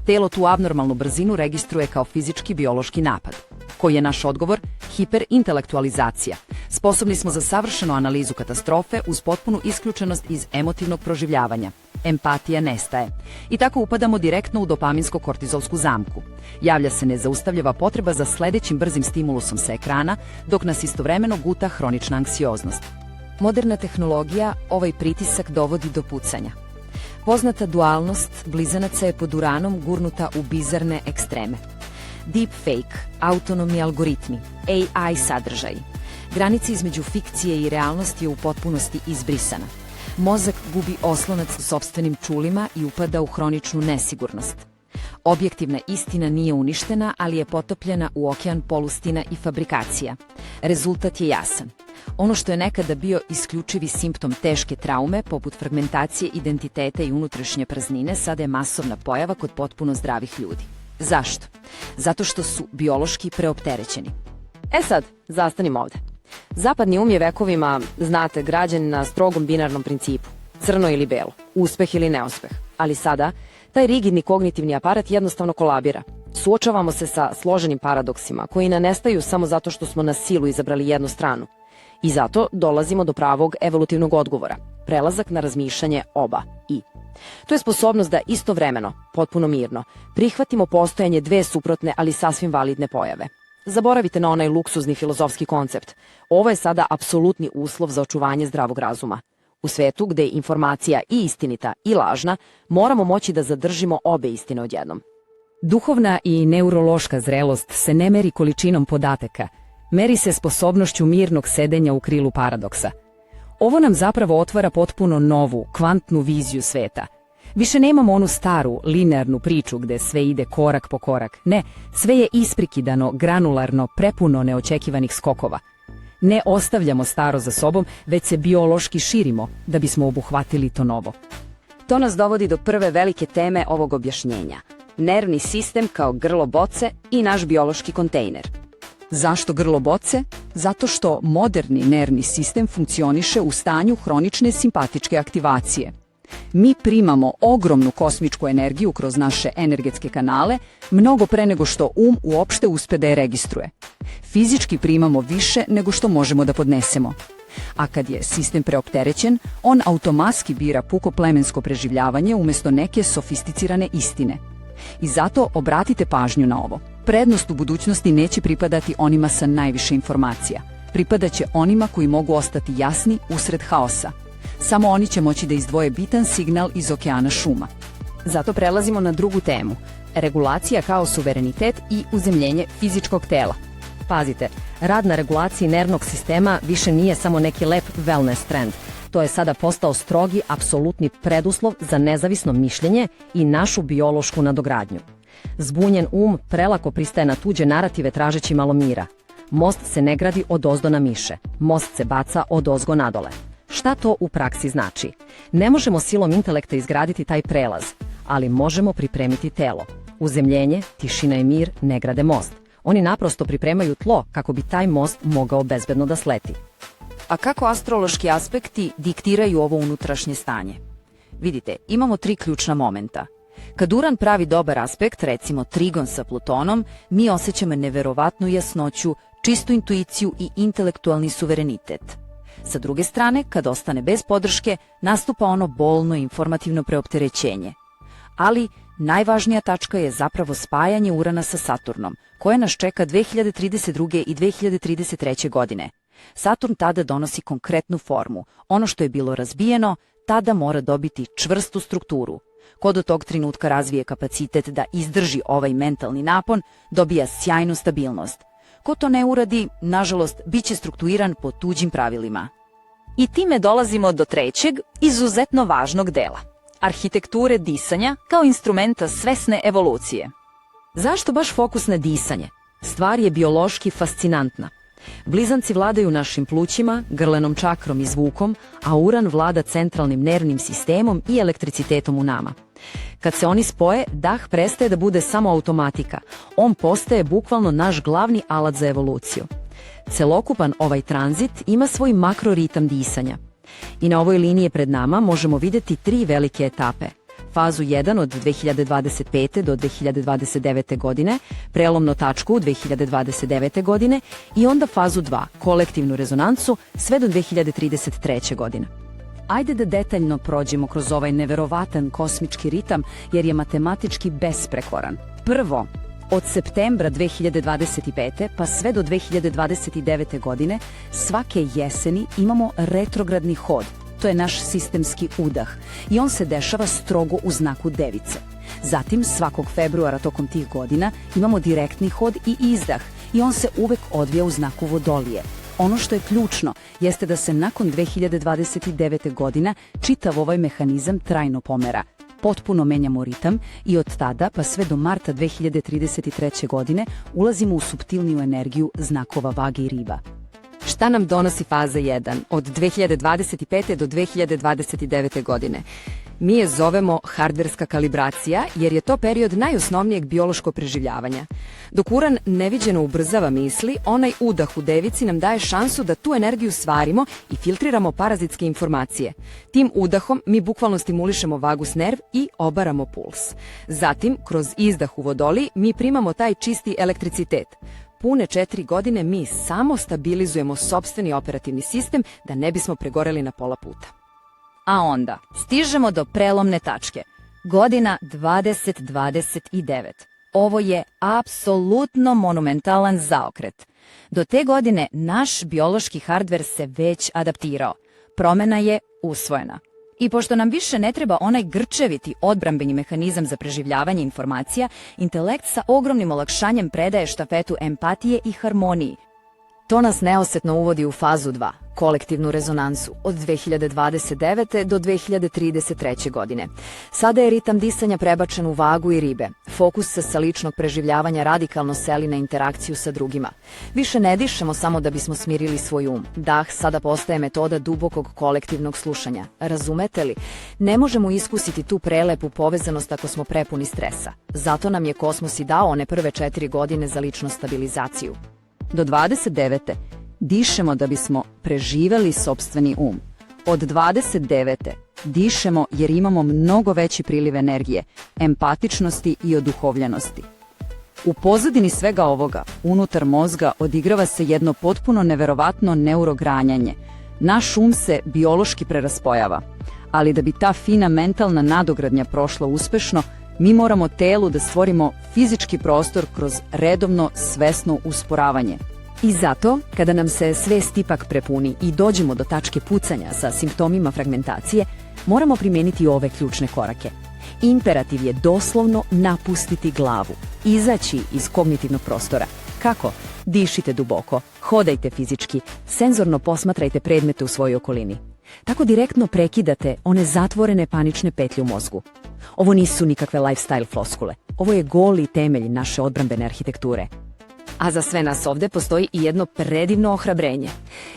Telo tu abnormalnu brzinu registruje kao fizički biološki napad. Koji je naš odgovor? Hiperintelektualizacija. Sposobni smo za savršenu analizu katastrofe uz potpunu isključenost iz emotivnog proživljavanja. Empatija nestaje. I tako upadamo direktno u dopaminsko-kortizolsku zamku. Javlja se nezaustavljiva potreba za sledećim brzim stimulusom sa ekrana, dok nas istovremeno guta hronična anksioznost. Moderna tehnologija ovaj pritisak dovodi do pucanja. Poznata dualnost blizanaca je pod Uranom gurnuta u bizarne ekstreme. Deepfake, autonomni algoritmi, AI sadržaji. Granica između fikcije i realnosti je u potpunosti izbrisana. Mozak gubi oslonac sopstvenim čulima i upada u hroničnu nesigurnost. Objektivna istina nije uništena, ali je potopljena u okean polustina i fabrikacija. Rezultat je jasan. Ono što je nekada bio isključivi simptom teške traume, poput fragmentacije identiteta i unutrašnje praznine, sada je masovna pojava kod potpuno zdravih ljudi. Zašto? Zato što su biološki preopterećeni. E sad, zastanimo ovde. Zapadni um je vekovima, znate, građen na strogom binarnom principu. Crno ili belo, uspeh ili neuspeh. Ali sada, taj rigidni kognitivni aparat jednostavno kolabira. Suočavamo se sa složenim paradoksima, koji ne nestaju samo zato što smo na silu izabrali jednu stranu. I zato dolazimo do pravog evolutivnog odgovora. Prelazak na razmišljanje oba i. To je sposobnost da istovremeno, potpuno mirno, prihvatimo postojanje dve suprotne, ali sasvim validne pojave. Zaboravite na onaj luksuzni filozofski koncept. Ovo je sada apsolutni uslov za očuvanje zdravog razuma. U svetu gde je informacija i istinita i lažna, moramo moći da zadržimo obe istine odjednom. Duhovna i neurološka zrelost se ne meri količinom podataka, meri se sposobnošću mirnog sedenja u krilu paradoksa. Ovo nam zapravo otvara potpuno novu, kvantnu viziju sveta. Više nemamo onu staru, linearnu priču gde sve ide korak po korak. Ne, sve je isprikidano, granularno, prepuno neočekivanih skokova. Ne ostavljamo staro za sobom, već se biološki širimo da bismo obuhvatili to novo. To nas dovodi do prve velike teme ovog objašnjenja. Nervni sistem kao grlo boce i naš biološki kontejner. Zašto grlo boce? Zato što moderni nervni sistem funkcioniše u stanju hronične simpatičke aktivacije. Mi primamo ogromnu kosmičku energiju kroz naše energetske kanale, mnogo pre nego što uopšte uspe da je registruje. Fizički primamo više nego što možemo da podnesemo. A kad je sistem preopterećen, on automatski bira puko plemensko preživljavanje umjesto neke sofisticirane istine. I zato obratite pažnju na ovo. Prednost u budućnosti neće pripadati onima sa najviše informacija. Pripadaće onima koji mogu ostati jasni usred haosa. Samo oni će moći da izdvoje bitan signal iz okeana šuma. Zato prelazimo na drugu temu. Regulacija kao suverenitet i uzemljenje fizičkog tela. Pazite, rad na regulaciji nervnog sistema više nije samo neki lep wellness trend. To je sada postao strogi, apsolutni preduslov za nezavisno mišljenje i našu biološku nadogradnju. Zbunjen prelako pristaje na tuđe narative tražeći malo mira. Most se ne gradi odozdo na miše, most se baca odozgo nadole. Šta to u praksi znači? Ne možemo silom intelekta izgraditi taj prelaz, ali možemo pripremiti telo. Uzemljenje, tišina i mir ne grade most. Oni naprosto pripremaju tlo kako bi taj most mogao bezbedno da sleti. A kako astrološki aspekti diktiraju ovo unutrašnje stanje? Vidite, imamo 3 ključna momenta. Kad Uran pravi dobar aspekt, recimo trigon sa Plutonom, mi osjećamo neverovatnu jasnoću, čistu intuiciju i intelektualni suverenitet. Sa druge strane, kad ostane bez podrške, nastupa ono bolno informativno preopterećenje. Ali najvažnija tačka je zapravo spajanje Urana sa Saturnom, koje nas čeka 2032. i 2033. godine. Saturn tada donosi konkretnu formu. Ono što je bilo razbijeno, tada mora dobiti čvrstu strukturu. Ko do tog trenutka razvije kapacitet da izdrži ovaj mentalni napon, dobija sjajnu stabilnost. Ko to ne uradi, nažalost, bit će strukturiran po tuđim pravilima. I time dolazimo do trećeg, izuzetno važnog dela. Arhitekture disanja kao instrumenta svesne evolucije. Zašto baš fokus na disanje? Stvar je biološki fascinantna. Blizanci vladaju našim plućima, grlenom čakrom i zvukom, a Uran vlada centralnim nervnim sistemom i elektricitetom u nama. Kad se oni spoje, dah prestaje da bude samo automatika. On postaje bukvalno naš glavni alat za evoluciju. Celokupan ovaj tranzit ima svoj makroritam disanja. I na ovoj liniji pred nama možemo vidjeti 3 velike etape. Fazu 1 od 2025. do 2029. godine, prelomnu tačku 2029. godine i onda fazu 2, kolektivnu rezonancu, sve do 2033. godine. Ajde da detaljno prođemo kroz ovaj neverovatan kosmički ritam jer je matematički besprekoran. Prvo, od septembra 2025. pa sve do 2029. godine svake jeseni imamo retrogradni hod. To je naš sistemski udah i on se dešava strogo u znaku Device. Zatim svakog februara tokom tih godina imamo direktni hod i izdah i on se uvek odvija u znaku Vodolije. Ono što je ključno jeste da se nakon 2029. godina čitav ovaj mehanizam trajno pomera. potpuno menjamo ritam i od tada pa sve do marta 2033. godine ulazimo u suptilniju energiju znakova vage i riba. Šta nam donosi faza 1 od 2025. do 2029. godine? Mi je zovemo hardverska kalibracija jer je to period najosnovnijeg biološkog preživljavanja. Dok Uran neviđeno ubrzava misli, onaj udah u devici nam daje šansu da tu energiju svarimo i filtriramo parazitske informacije. Tim udahom mi bukvalno stimulišemo vagus nerv i obaramo puls. Zatim, kroz izdah u vodoliji, mi primamo taj čisti elektricitet. Pune 4 godine mi samo stabilizujemo sopstveni operativni sistem da ne bismo pregoreli na pola puta. A onda stižemo do prelomne tačke. Godina 2029. Ovo je apsolutno monumentalan zaokret. Do te godine naš biološki hardver se već adaptirao. Promena je usvojena. I pošto nam više ne treba onaj grčeviti odbrambeni mehanizam za preživljavanje informacija, intelekt sa ogromnim olakšanjem predaje štafetu empatije i harmoniji. To nas neosetno uvodi u fazu 2, kolektivnu rezonansu, od 2029. do 2033. godine. Sada je ritam disanja prebačen u vagu i ribe. Fokus se sa ličnog preživljavanja radikalno seli na interakciju sa drugima. Više ne dišemo samo da bismo smirili svoj um. Dah sada postaje metoda dubokog kolektivnog slušanja. Razumete li? Ne možemo iskusiti tu prelepu povezanost ako smo prepuni stresa. Zato nam je kosmos i dao one prve 4 godine za ličnu stabilizaciju. Do 29. dišemo da bismo preživeli sopstveni um. Od 29. dišemo jer imamo mnogo veći priliv energije, empatičnosti i oduhovljenosti. U pozadini svega ovoga, unutar mozga odigrava se jedno potpuno neverovatno neurogranjanje. Naš um se biološki preraspojava, ali da bi ta fina mentalna nadogradnja prošla uspešno, mi moramo telu da stvorimo fizički prostor kroz redovno svesno usporavanje. I zato, kada nam se svest ipak prepuni i dođemo do tačke pucanja sa simptomima fragmentacije, moramo primijeniti ove ključne korake. Imperativ je doslovno napustiti glavu, izaći iz kognitivnog prostora. Kako? Dišite duboko, hodajte fizički, senzorno posmatrajte predmete u svojoj okolini. Tako direktno prekidate one zatvorene panične petlje u mozgu. Ovo nisu nikakve lifestyle floskule. Ovo je goli temelj naše odbrambene arhitekture. A za sve nas ovde postoji i jedno predivno ohrabrenje.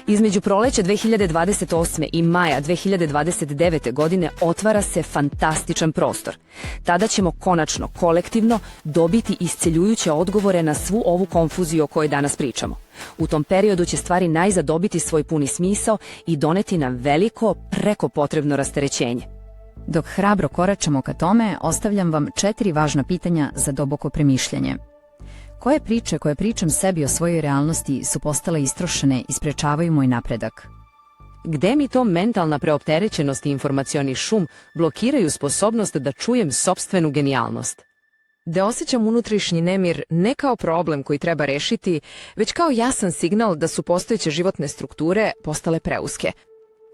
Između proleća 2028. i maja 2029. godine otvara se fantastičan prostor. Tada ćemo konačno, kolektivno, dobiti isceljujuće odgovore na svu ovu konfuziju o kojoj danas pričamo. U tom periodu će stvari najzad dobiti svoj puni smisao i doneti nam veliko, preko potrebno rasterećenje. Dok hrabro koračamo ka tome, ostavljam vam 4 važna pitanja za duboko premišljanje. Koje priče koje pričam sebi o svojoj realnosti su postale istrošene i sprečavaju moj napredak? Gde mi to mentalna preopterećenost i informacioni šum blokiraju sposobnost da čujem sopstvenu genijalnost? Da osjećam unutrašnji nemir ne kao problem koji treba rešiti, već kao jasan signal da su postojeće životne strukture postale preuske.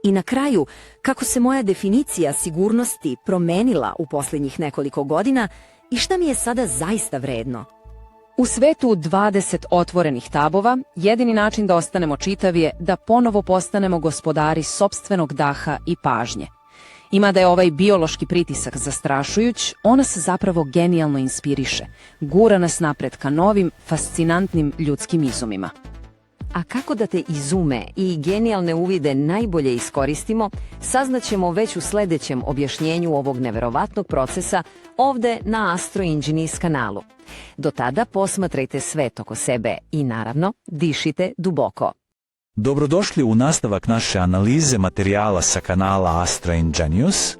I na kraju, kako se moja definicija sigurnosti promenila u posljednjih nekoliko godina i šta mi je sada zaista vredno? U svetu 20 otvorenih tabova, jedini način da ostanemo čitavi je da ponovo postanemo gospodari sopstvenog daha i pažnje. Ima da je ovaj biološki pritisak zastrašujuć, on nas zapravo genijalno inspiriše, gura nas napred ka novim, fascinantnim ljudskim izumima. A kako da te izume i genijalne uvide najbolje iskoristimo, saznaćemo već u sledećem objašnjenju ovog neverovatnog procesa ovde na Astro Engineers kanalu. Do tada posmatrajte svet oko sebe i naravno dišite duboko. Dobrodošli u nastavak naše analize materijala sa kanala Astro Engineers.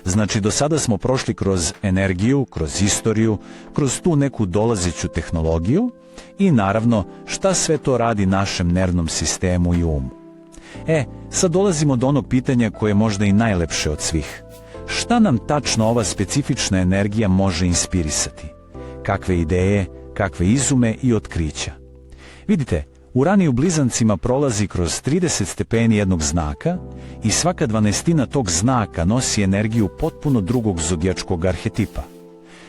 Znači, do sada smo prošli kroz energiju, kroz istoriju, kroz tu neku dolazeću tehnologiju i naravno šta sve to radi našem nervnom sistemu i umu. Sad dolazimo do onog pitanja koje je možda i najlepše od svih. Šta nam tačno ova specifična energija može inspirisati? Kakve ideje, kakve izume i otkrića? Vidite, Uranij u Blizancima prolazi kroz 30 stepeni jednog znaka i svaka 12 tog znaka nosi energiju potpuno drugog zodijačkog arhetipa.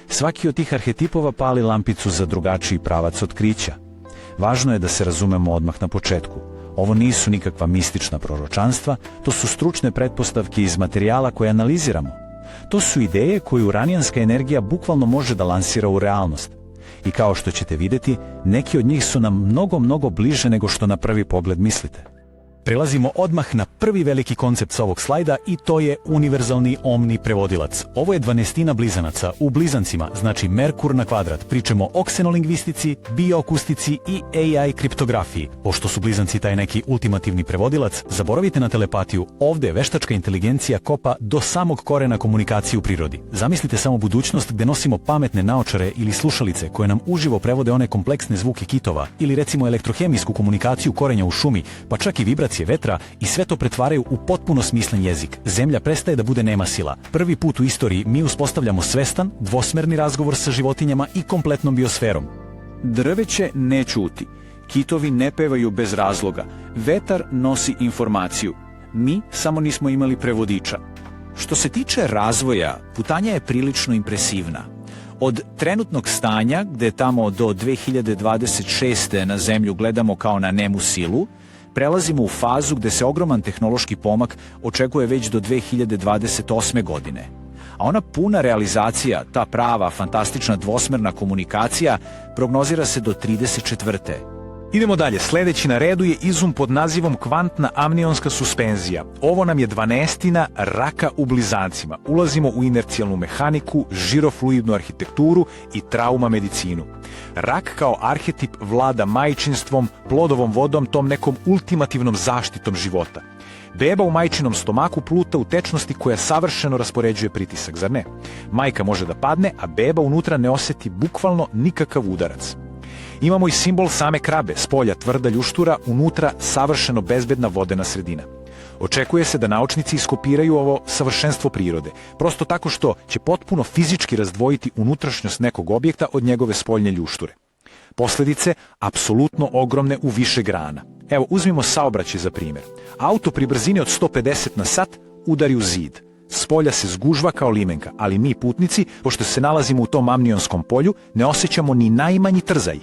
Svaki od tih arhetipova pali lampicu za drugačiji pravac otkrića. Važno je da se razumemo odmah na početku. Ovo nisu nikakva mistična proročanstva, to su stručne pretpostavke iz materijala koje analiziramo. To su ideje koju uranijanska energija bukvalno može da lansira u realnost. I kao što ćete vidjeti, neki od njih su nam mnogo bliže nego što na prvi pogled mislite. Prelazimo odmah na prvi veliki koncept s ovog slajda i to je univerzalni omni prevodilac. Ovo je 12 blizanaca. U blizancima znači Merkur na kvadrat. Pričamo o ksenolingvistici, bioakustici i AI kriptografiji. Pošto su blizanci taj neki ultimativni prevodilac, zaboravite na telepatiju. Ovdje veštačka inteligencija kopa do samog korena komunikacije u prirodi. Zamislite samo budućnost gdje nosimo pametne naočare ili slušalice koje nam uživo prevode one kompleksne zvuke kitova ili recimo elektrohemijsku komunikaciju korenja u šumi, pa čak i vibracije vetra i sve to pretvaraju u potpuno smislen jezik. Zemlja prestaje da bude nema sila. Prvi put u istoriji mi uspostavljamo svestan, dvosmerni razgovor sa životinjama i kompletnom biosferom. Drveće ne ćuti. Kitovi ne pevaju bez razloga. Vetar nosi informaciju. Mi samo nismo imali prevodiča. Što se tiče razvoja, putanja je prilično impresivna. Od trenutnog stanja, gde tamo do 2026. na Zemlju gledamo kao na nemu silu, prelazimo u fazu gde se ogroman tehnološki pomak očekuje već do 2028. godine. A ona puna realizacija, ta prava, fantastična dvosmerna komunikacija, prognozira se do 34. Idemo dalje, sljedeći na redu je izum pod nazivom kvantna amnionska suspenzija. Ovo nam je 12 raka u blizancima. Ulazimo u inercijalnu mehaniku, žirofluidnu arhitekturu i trauma medicinu. Rak kao arhetip vlada majčinstvom, plodovom vodom, tom nekom ultimativnom zaštitom života. Beba u majčinom stomaku pluta u tečnosti koja savršeno raspoređuje pritisak, zar ne? Majka može da padne, a beba unutra ne osjeti bukvalno nikakav udarac. Imamo i simbol same krabe, spolja tvrda ljuštura, unutra savršeno bezbedna vodena sredina. Očekuje se da naučnici iskopiraju ovo savršenstvo prirode, prosto tako što će potpuno fizički razdvojiti unutrašnjost nekog objekta od njegove spoljne ljušture. Posljedice apsolutno ogromne u više grana. Evo, uzmimo saobraćaj za primjer. Auto pri brzini od 150 na sat udari u zid. Spolja se zgužva kao limenka, ali mi putnici, pošto se nalazimo u tom amnionskom polju, ne osjećamo ni najmanji trzaj.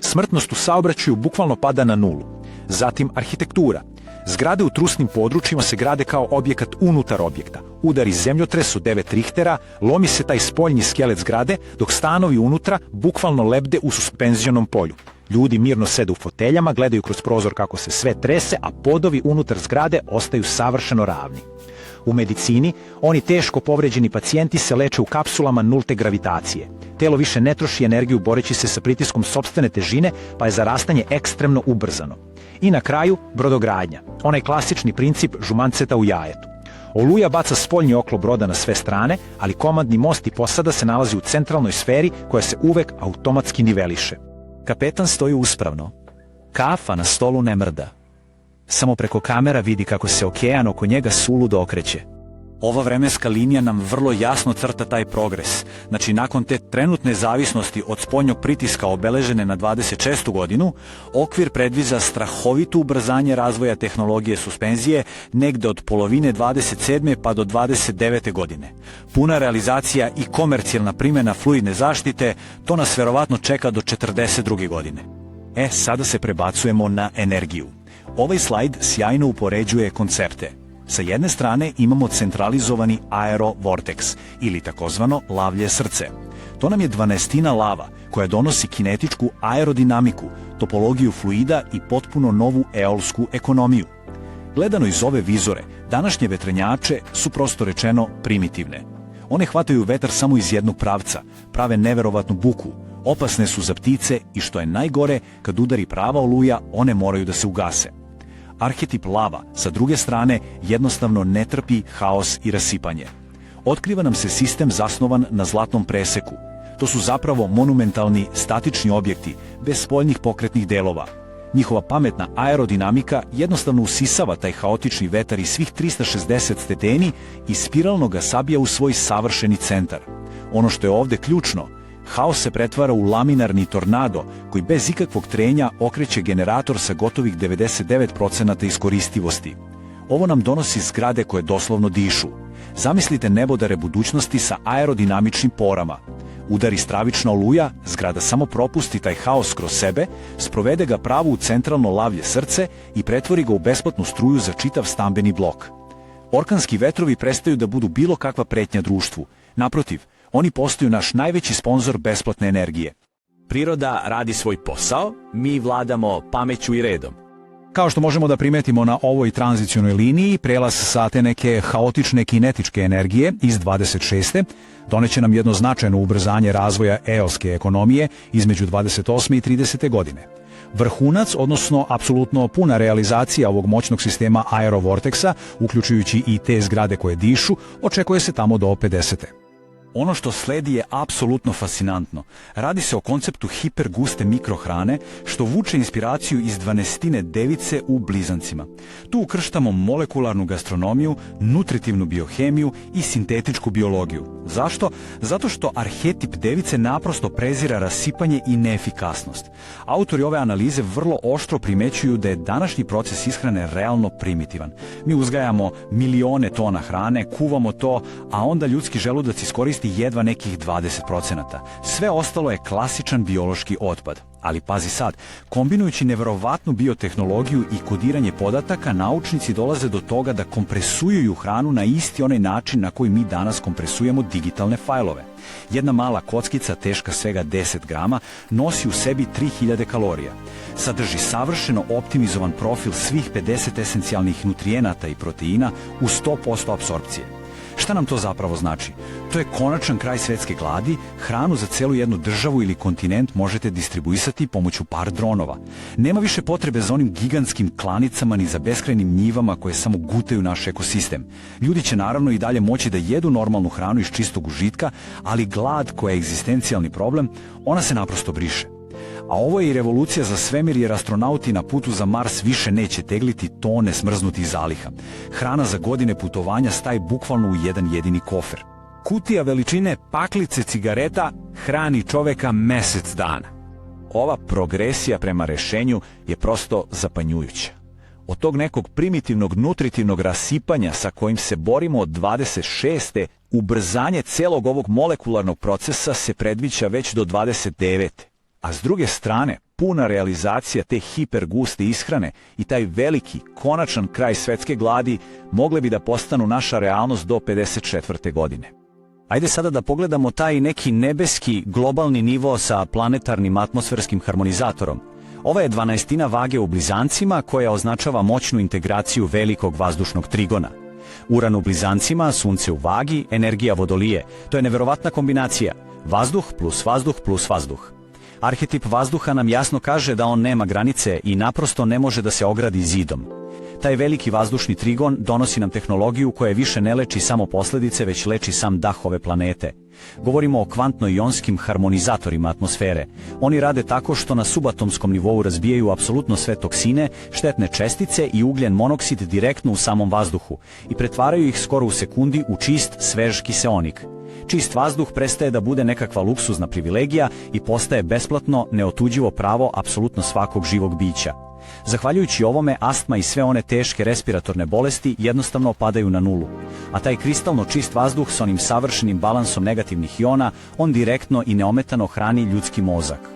Smrtnost u saobraćaju bukvalno pada na nulu. Zatim arhitektura. Zgrade u trusnim područjima se grade kao objekat unutar objekta. Udari zemljotres od 9 Richtera, lomi se taj spoljni skelet zgrade, dok stanovi unutra bukvalno lebde u suspenzionom polju. Ljudi mirno sede u foteljama, gledaju kroz prozor kako se sve trese, a podovi unutar zgrade ostaju savršeno ravni. U medicini, oni teško povređeni pacijenti se leče u kapsulama nulte gravitacije. Telo više ne troši energiju boreći se sa pritiskom sopstvene težine, pa je zarastanje ekstremno ubrzano. I na kraju, brodogradnja. Onaj klasični princip žumanceta u jajetu. Oluja baca spoljni oklop broda na sve strane, ali komandni most i posada se nalazi u centralnoj sferi koja se uvek automatski niveliše. Kapetan stoji uspravno. Kafa na stolu ne mrda. Samo preko kamera vidi kako se okean oko njega suludo okreće. Ova vremenska linija nam vrlo jasno crta taj progres. Znači, nakon te trenutne zavisnosti od spoljnog pritiska obeležene na 26. godinu, okvir predviđa strahovito ubrzanje razvoja tehnologije suspenzije negde od polovine 27. pa do 29. godine. Puna realizacija i komercijalna primjena fluidne zaštite, to nas verovatno čeka do 42. godine. Sada se prebacujemo na energiju. Ovaj slajd sjajno upoređuje koncepte. Sa jedne strane imamo centralizovani aerovorteks ili takozvano lavlje srce. To nam je 12 lava koja donosi kinetičku aerodinamiku, topologiju fluida i potpuno novu eolsku ekonomiju. Gledano iz ove vizore, današnje vetrenjače su prosto rečeno primitivne. One hvataju vetar samo iz jednog pravca, prave neverovatnu buku, opasne su za ptice i što je najgore, kad udari prava oluja, one moraju da se ugase. Arhetip lava, sa druge strane, jednostavno ne trpi haos i rasipanje. Otkriva nam se sistem zasnovan na zlatnom preseku. To su zapravo monumentalni statični objekti, bez spoljnih pokretnih delova. Njihova pametna aerodinamika jednostavno usisava taj haotični vetar iz svih 360 stepeni i spiralno ga sabija u svoj savršeni centar. Ono što je ovdje ključno, haos se pretvara u laminarni tornado koji bez ikakvog trenja okreće generator sa gotovih 99% iskoristivosti. Ovo nam donosi zgrade koje doslovno dišu. Zamislite nebodare budućnosti sa aerodinamičnim porama. Udari stravična oluja, zgrada samo propusti taj haos kroz sebe, sprovede ga pravo u centralno lavlje srce i pretvori ga u besplatnu struju za čitav stambeni blok. Orkanski vetrovi prestaju da budu bilo kakva pretnja društvu. Naprotiv, oni postaju naš najveći sponzor besplatne energije. Priroda radi svoj posao, mi vladamo pameću i redom. Kao što možemo da primetimo na ovoj tranzicionoj liniji, prelaz sa te neke haotične kinetičke energije iz 26. doneće nam jedno značajno ubrzanje razvoja eolske ekonomije između 28. i 30. godine. Vrhunac, odnosno apsolutno puna realizacija ovog moćnog sistema aerovorteksa, uključujući i te zgrade koje dišu, očekuje se tamo do 50. Ono što sledi je apsolutno fascinantno. Radi se o konceptu hiperguste mikrohrane, što vuče inspiraciju iz 12 device u blizancima. Tu ukrštamo molekularnu gastronomiju, nutritivnu biohemiju i sintetičku biologiju. Zašto? Zato što arhetip device naprosto prezira rasipanje i neefikasnost. Autori ove analize vrlo oštro primećuju da je današnji proces ishrane realno primitivan. Mi uzgajamo milione tona hrane, kuvamo to, a onda ljudski želudac iskoristi jedva nekih 20%. Sve ostalo je klasičan biološki otpad. Ali pazi sad, kombinujući neverovatnu biotehnologiju i kodiranje podataka, naučnici dolaze do toga da kompresuju hranu na isti onaj način na koji mi danas kompresujemo digitalne fajlove. Jedna mala kockica teška svega 10 grama nosi u sebi 3000 kalorija. Sadrži savršeno optimizovan profil svih 50 esencijalnih nutrijenata i proteina u 100% apsorpcije. Šta nam to zapravo znači? To je konačan kraj svetske gladi, hranu za celu jednu državu ili kontinent možete distribuisati pomoću par dronova. Nema više potrebe za onim gigantskim klanicama ni za beskrajnim njivama koje samo gutaju naš ekosistem. Ljudi će naravno i dalje moći da jedu normalnu hranu iz čistog užitka, ali glad koja je egzistencijalni problem, ona se naprosto briše. A ovo je i revolucija za svemir jer astronauti na putu za Mars više neće tegliti tone smrznutih zaliha. Hrana za godine putovanja staje bukvalno u jedan jedini kofer. Kutija veličine paklice cigareta hrani čoveka mesec dana. Ova progresija prema rešenju je prosto zapanjujuća. Od tog nekog primitivnog nutritivnog rasipanja sa kojim se borimo od 26. ubrzanje celog ovog molekularnog procesa se predviđa već do 29. A s druge strane, puna realizacija te hiperguste ishrane i taj veliki, konačan kraj svetske gladi mogle bi da postanu naša realnost do 54. godine. Ajde sada da pogledamo taj neki nebeski globalni nivo sa planetarnim atmosferskim harmonizatorom. Ova je 12 vage u blizancima koja označava moćnu integraciju velikog vazdušnog trigona. Uran u blizancima, sunce u vagi, energija vodolije. To je neverovatna kombinacija. Vazduh plus vazduh plus vazduh. Arhetip vazduha nam jasno kaže da on nema granice i naprosto ne može da se ogradi zidom. Taj veliki vazdušni trigon donosi nam tehnologiju koja više ne leči samo posledice, već leči sam dah ove planete. Govorimo o kvantno-ionskim harmonizatorima atmosfere. Oni rade tako što na subatomskom nivou razbijaju apsolutno sve toksine, štetne čestice i ugljen monoksid direktno u samom vazduhu i pretvaraju ih skoro u sekundi u čist, svež kiseonik. Čist vazduh prestaje da bude nekakva luksuzna privilegija i postaje besplatno, neotuđivo pravo apsolutno svakog živog bića. Zahvaljujući ovome, astma i sve one teške respiratorne bolesti jednostavno padaju na nulu. A taj kristalno čist vazduh s onim savršenim balansom negativnih iona, on direktno i neometano hrani ljudski mozak.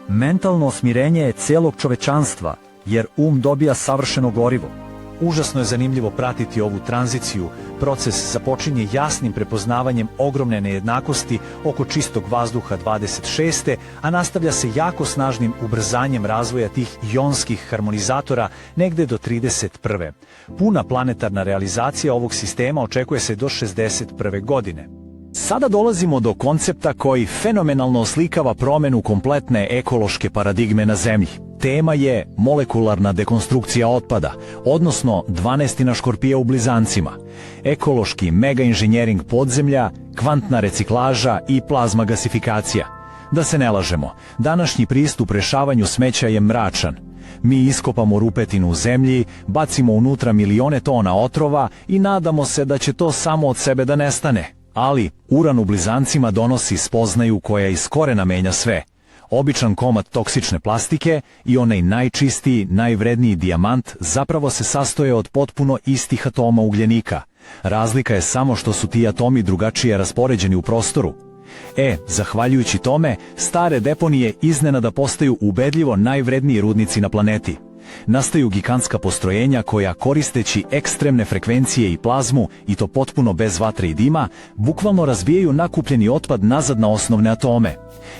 Mentalno smirenje je celog čovečanstva, jer dobija savršeno gorivo. Užasno je zanimljivo pratiti ovu tranziciju. Proces započinje jasnim prepoznavanjem ogromne nejednakosti oko čistog vazduha 26. a nastavlja se jako snažnim ubrzanjem razvoja tih ionskih harmonizatora negde do 31. Puna planetarna realizacija ovog sistema očekuje se do 61. godine. Sada dolazimo do koncepta koji fenomenalno oslikava promenu kompletne ekološke paradigme na Zemlji. Tema je molekularna dekonstrukcija otpada, odnosno 12 škorpija u blizancima, ekološki mega inženjering podzemlja, kvantna reciklaža i plazma gasifikacija. Da se ne lažemo, današnji pristup rešavanju smeća je mračan. Mi iskopamo rupetinu u zemlji, bacimo unutra milione tona otrova i nadamo se da će to samo od sebe da nestane. Ali uran u blizancima donosi spoznaju koja iz korena menja sve. Običan komad toksične plastike i onaj najčistiji, najvredniji dijamant zapravo se sastoje od potpuno istih atoma ugljenika. Razlika je samo što su ti atomi drugačije raspoređeni u prostoru. Zahvaljujući tome, stare deponije iznenada postaju ubedljivo najvredniji rudnici na planeti. Nastaju gigantska postrojenja koja, koristeći ekstremne frekvencije i plazmu, i to potpuno bez vatre i dima, bukvalno razbijaju nakupljeni otpad nazad na osnovne atome.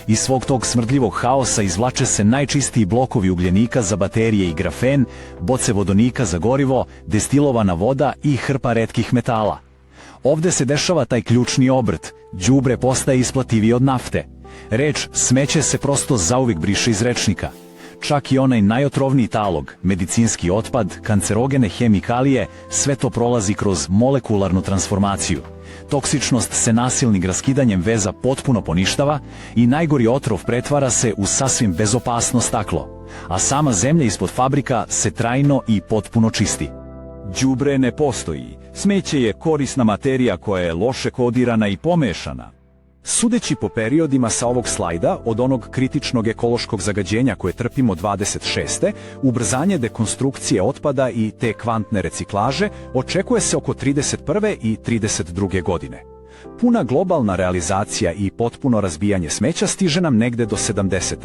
Iz svog tog smrdljivog haosa izvlače se najčistiji blokovi ugljenika za baterije i grafen, boce vodonika za gorivo, destilovana voda i hrpa retkih metala. Ovde se dešava taj ključni obrt, đubre postaje isplativije od nafte. Reč smeće se prosto zauvijek briše iz rečnika. Čak i onaj najotrovniji talog, medicinski otpad, kancerogene hemikalije, sve to prolazi kroz molekularnu transformaciju. Toksičnost se nasilnim raskidanjem veza potpuno poništava i najgori otrov pretvara se u sasvim bezopasno staklo, a sama zemlja ispod fabrika se trajno i potpuno čisti. Đubre ne postoji. Smeće je korisna materija koja je loše kodirana i pomešana. Sudeći po periodima sa ovog slajda, od onog kritičnog ekološkog zagađenja koje trpimo 26. ubrzanje dekonstrukcije otpada i te kvantne reciklaže očekuje se oko 31. i 32. godine. Puna globalna realizacija i potpuno razbijanje smeća stiže nam negde do 70.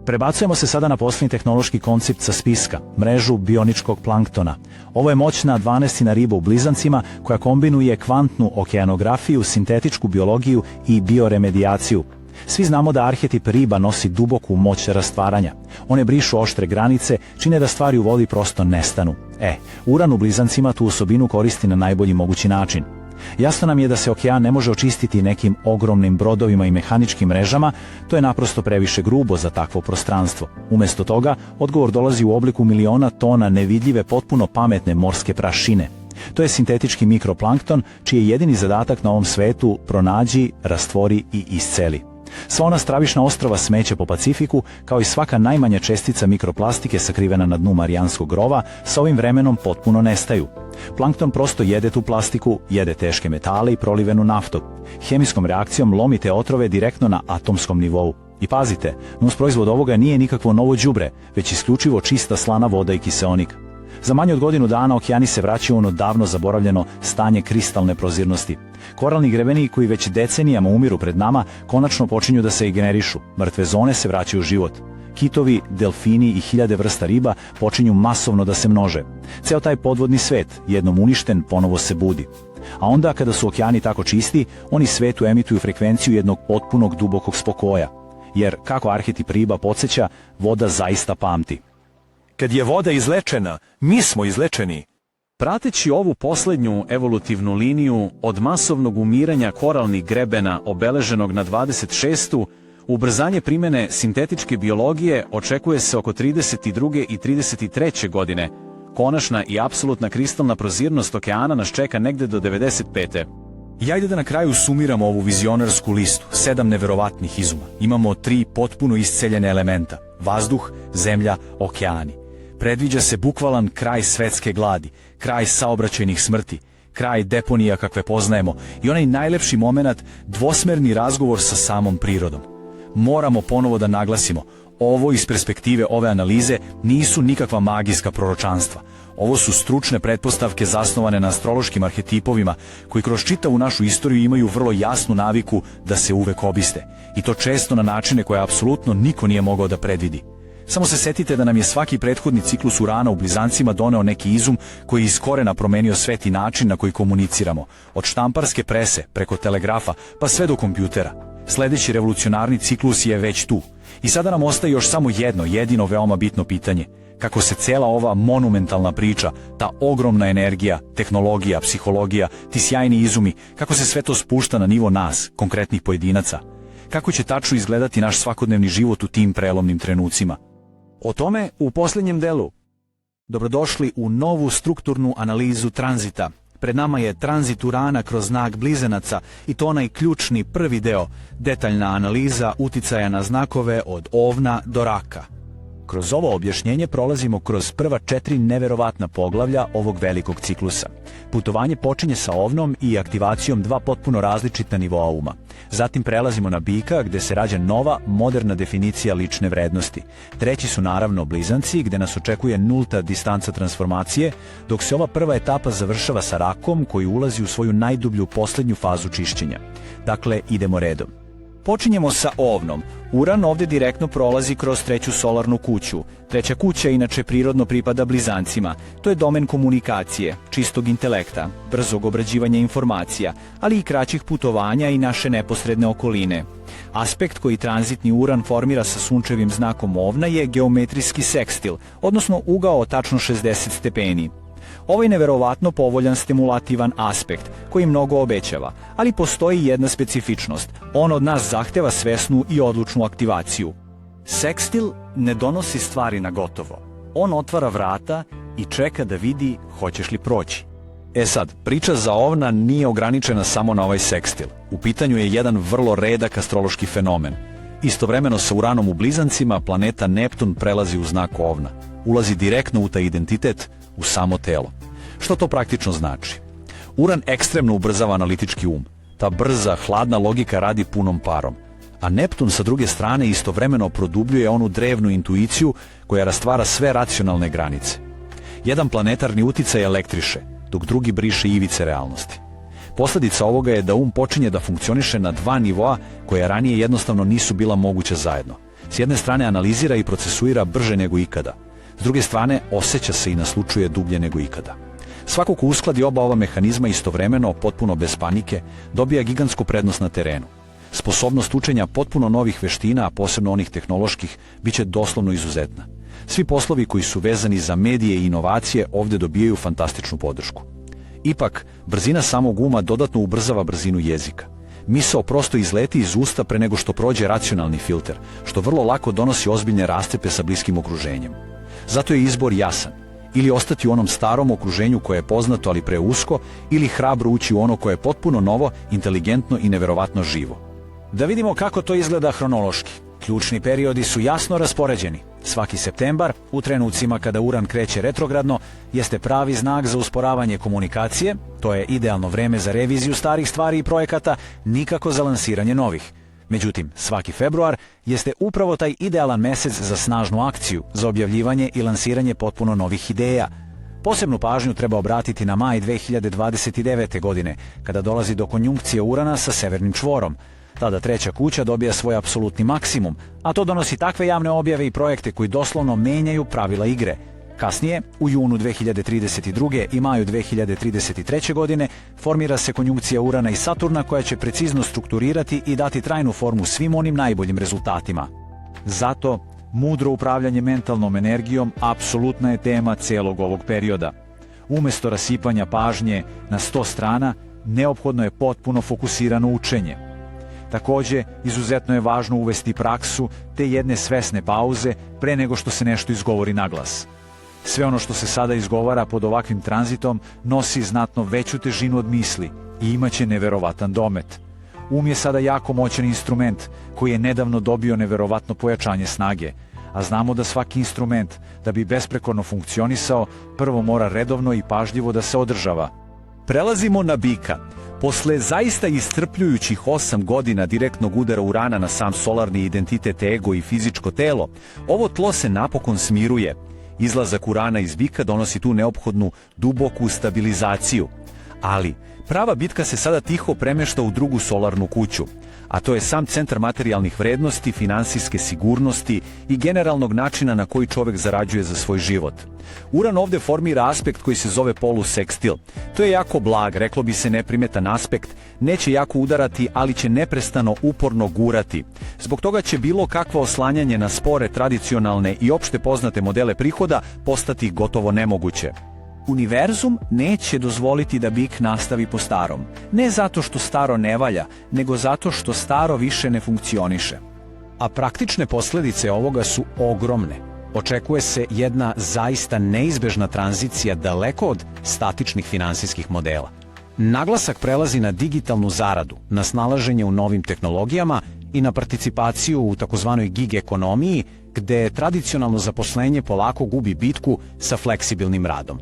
Prebacujemo se sada na posljednji tehnološki koncept sa spiska, mrežu bioničkog planktona. Ovo je moćna 12. riba u blizancima koja kombinuje kvantnu okeanografiju, sintetičku biologiju i bioremedijaciju. Svi znamo da arhetip riba nosi duboku moć rastvaranja. One brišu oštre granice, čine da stvari u vodi prosto nestanu. Uran u blizancima tu osobinu koristi na najbolji mogući način. Jasno nam je da se okean ne može očistiti nekim ogromnim brodovima i mehaničkim mrežama, to je naprosto previše grubo za takvo prostranstvo. Umjesto toga, odgovor dolazi u obliku miliona tona nevidljive, potpuno pametne morske prašine. To je sintetički mikroplankton, čiji je jedini zadatak na ovom svetu pronađi, rastvori i isceli. Sva ona stravična ostrava smeća po Pacifiku, kao i svaka najmanja čestica mikroplastike sakrivena na dnu Marijanskog rova, sa ovim vremenom potpuno nestaju. Plankton prosto jede tu plastiku, jede teške metale i prolivenu naftu. Hemijskom reakcijom lomi te otrove direktno na atomskom nivou. I pazite, nusproizvod ovoga nije nikakvo novo đubre, već isključivo čista slana voda i kiseonik. Za manje od godinu dana okeani se vraćaju ono davno zaboravljeno stanje kristalne prozirnosti. Koralni grebeni koji već decenijama umiru pred nama konačno počinju da se i generišu. Mrtve zone se vraćaju u život. Kitovi, delfini i hiljade vrsta riba počinju masovno da se množe. Ceo taj podvodni svet, jednom uništen, ponovo se budi. A onda kada su okeani tako čisti, oni svetu emituju frekvenciju jednog potpunog dubokog spokoja. Jer, kako arhetip riba podsjeća, voda zaista pamti. Kad je voda izlečena, mi smo izlečeni. Prateći ovu posljednju evolutivnu liniju od masovnog umiranja koralnih grebena obeleženog na 26. ubrzanje primjene sintetičke biologije očekuje se oko 32. i 33. godine. Konačna i apsolutna kristalna prozirnost okeana nas čeka negde do 95. I ajde da na kraju sumiramo ovu vizionarsku listu, 7 neverovatnih izuma. Imamo 3 potpuno isceljene elementa, vazduh, zemlja, okeani. Predviđa se bukvalan kraj svetske gladi, kraj saobraćajnih smrti, kraj deponija kakve poznajemo i onaj najlepši moment, dvosmerni razgovor sa samom prirodom. Moramo ponovo da naglasimo, ovo iz perspektive ove analize nisu nikakva magijska proročanstva. Ovo su stručne pretpostavke zasnovane na astrološkim arhetipovima koji kroz čitavu našu istoriju imaju vrlo jasnu naviku da se uvek obiste. I to često na načine koje apsolutno niko nije mogao da predvidi. Samo se setite da nam je svaki prethodni ciklus Urana u blizancima doneo neki izum koji je iz korena promenio svet i način na koji komuniciramo. Od štamparske prese, preko telegrafa, pa sve do kompjutera. Sledeći revolucionarni ciklus je već tu. I sada nam ostaje još samo jedino veoma bitno pitanje. Kako se cela ova monumentalna priča, ta ogromna energija, tehnologija, psihologija, ti sjajni izumi, kako se sve to spušta na nivo nas, konkretnih pojedinaca? Kako će tačno izgledati naš svakodnevni život u tim prelomnim trenucima? O tome u posljednjem delu. Dobrodošli u novu strukturnu analizu tranzita. Pred nama je tranzit Urana kroz znak blizanaca i to onaj ključni prvi deo, detaljna analiza uticaja na znakove od ovna do raka. Kroz ovo objašnjenje prolazimo kroz prva 4 neverovatna poglavlja ovog velikog ciklusa. Putovanje počinje sa ovnom i aktivacijom 2 potpuno različita nivoa uma. Zatim prelazimo na bika gde se rađa nova, moderna definicija lične vrednosti. Treći su naravno blizanci gde nas očekuje nulta distanca transformacije, dok se ova prva etapa završava sa rakom koji ulazi u svoju najdublju posljednju fazu čišćenja. Dakle, idemo redom. Počinjemo sa ovnom. Uran ovdje direktno prolazi kroz treću solarnu kuću. Treća kuća inače prirodno pripada blizancima. To je domen komunikacije, čistog intelekta, brzog obrađivanja informacija, ali i kraćih putovanja i naše neposredne okoline. Aspekt koji tranzitni Uran formira sa sunčevim znakom ovna je geometrijski sekstil, odnosno ugao od tačno 60 stepeni. Ovo je neverovatno povoljan stimulativan aspekt koji mnogo obećava, ali postoji jedna specifičnost. On od nas zahteva svesnu i odlučnu aktivaciju. Sekstil ne donosi stvari na gotovo. On otvara vrata i čeka da vidi hoćeš li proći. E sad, priča za ovna nije ograničena samo na ovaj sekstil. U pitanju je jedan vrlo redak astrološki fenomen. Istovremeno sa Uranom u blizancima, planeta Neptun prelazi u znak ovna. Ulazi direktno u taj identitet, u samo telo. Što to praktično znači? Uran ekstremno ubrzava analitički um. Ta brza, hladna logika radi punom parom. A Neptun sa druge strane istovremeno produbljuje onu drevnu intuiciju koja rastvara sve racionalne granice. Jedan planetarni uticaj elektriše, dok drugi briše ivice realnosti. Posljedica ovoga je da um počinje da funkcioniše na dva nivoa koja ranije jednostavno nisu bila moguća zajedno. S jedne strane analizira i procesuira brže nego ikada. S druge strane, osjeća se i naslučuje dublje nego ikada. Svako ko uskladi oba ova mehanizma istovremeno, potpuno bez panike, dobija gigantsku prednost na terenu. Sposobnost učenja potpuno novih veština, a posebno onih tehnoloških, bit će doslovno izuzetna. Svi poslovi koji su vezani za medije i inovacije ovdje dobijaju fantastičnu podršku. Ipak, brzina samog uma dodatno ubrzava brzinu jezika. Misao prosto izleti iz usta pre nego što prođe racionalni filter, što vrlo lako donosi ozbiljne rastepe sa bliskim okruženjem. Zato je izbor jasan. Ili ostati u onom starom okruženju koje je poznato ali preusko, ili hrabro ući u ono koje je potpuno novo, inteligentno i neverovatno živo. Da vidimo kako to izgleda hronološki. Ključni periodi su jasno raspoređeni. Svaki septembar, u trenucima kada Uran kreće retrogradno, jeste pravi znak za usporavanje komunikacije, to je idealno vreme za reviziju starih stvari i projekata, nikako za lansiranje novih. Međutim, svaki februar jeste upravo taj idealan mesec za snažnu akciju, za objavljivanje i lansiranje potpuno novih ideja. Posebnu pažnju treba obratiti na maj 2029. godine, kada dolazi do konjunkcije Urana sa severnim čvorom. Tada treća kuća dobija svoj apsolutni maksimum, a to donosi takve javne objave i projekte koji doslovno menjaju pravila igre. Kasnije, u junu 2032. i maju 2033. godine, formira se konjunkcija Urana i Saturna koja će precizno strukturirati i dati trajnu formu svim onim najboljim rezultatima. Zato, mudro upravljanje mentalnom energijom apsolutna je tema celog ovog perioda. Umesto rasipanja pažnje na 100 strana, neophodno je potpuno fokusirano učenje. Takođe, izuzetno je važno uvesti praksu te jedne svesne pauze pre nego što se nešto izgovori naglas. Sve ono što se sada izgovara pod ovakvim tranzitom nosi znatno veću težinu od misli i imaće neverovatan domet. Um je sada jako moćan instrument koji je nedavno dobio neverovatno pojačanje snage, a znamo da svaki instrument, da bi besprekorno funkcionisao, prvo mora redovno i pažljivo da se održava. Prelazimo na bika. Posle zaista iscrpljujućih 8 godina direktnog udara Urana na sam solarni identitet, ego i fizičko telo, ovo tlo se napokon smiruje. Izlazak Urana iz bika donosi tu neophodnu duboku stabilizaciju. Ali, prava bitka se sada tiho premešta u drugu solarnu kuću, a to je sam centar materijalnih vrednosti, finansijske sigurnosti i generalnog načina na koji čovek zarađuje za svoj život. Uran ovde formira aspekt koji se zove polusekstil. To je jako blag, reklo bi se neprimetan aspekt, neće jako udarati, ali će neprestano uporno gurati. Zbog toga će bilo kakvo oslanjanje na spore, tradicionalne i opšte poznate modele prihoda postati gotovo nemoguće. Univerzum neće dozvoliti da bik nastavi po starom. Ne zato što staro ne valja, nego zato što staro više ne funkcioniše. A praktične posljedice ovoga su ogromne. Očekuje se jedna zaista neizbežna tranzicija daleko od statičnih finansijskih modela. Naglasak prelazi na digitalnu zaradu, na snalaženje u novim tehnologijama i na participaciju u takozvanoj gig ekonomiji, gde tradicionalno zaposlenje polako gubi bitku sa fleksibilnim radom.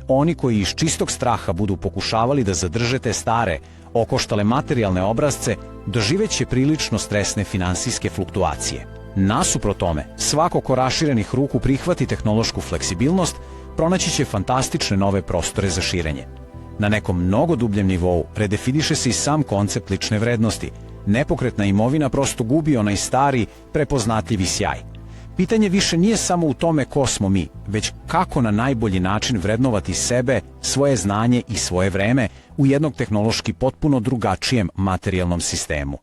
Oni koji iz čistog straha budu pokušavali da zadrže te stare, okoštale materijalne obrazce, doživeće prilično stresne finansijske fluktuacije. Nasuprot tome, svako ko raširenih ruku prihvati tehnološku fleksibilnost, pronaći će fantastične nove prostore za širenje. Na nekom mnogo dubljem nivou redefiniše se i sam koncept lične vrednosti. Nepokretna imovina prosto gubi onaj stari, prepoznatljivi sjaj. Pitanje više nije samo u tome ko smo mi, već kako na najbolji način vrednovati sebe, svoje znanje i svoje vreme u jednog tehnološki potpuno drugačijem materijalnom sistemu.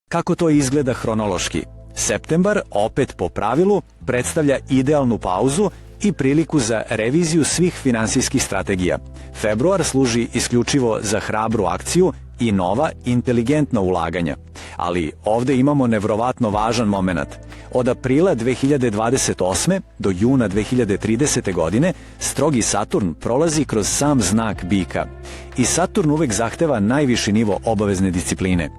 Kako to izgleda hronološki? Septembar, opet po pravilu, predstavlja idealnu pauzu i priliku za reviziju svih finansijskih strategija. Februar služi isključivo za hrabru akciju i nova, inteligentna ulaganja. Ali ovde imamo nevrovatno važan moment. Od aprila 2028. do juna 2030. godine strogi Saturn prolazi kroz sam znak bika. I Saturn uvek zahteva najviši nivo obavezne discipline.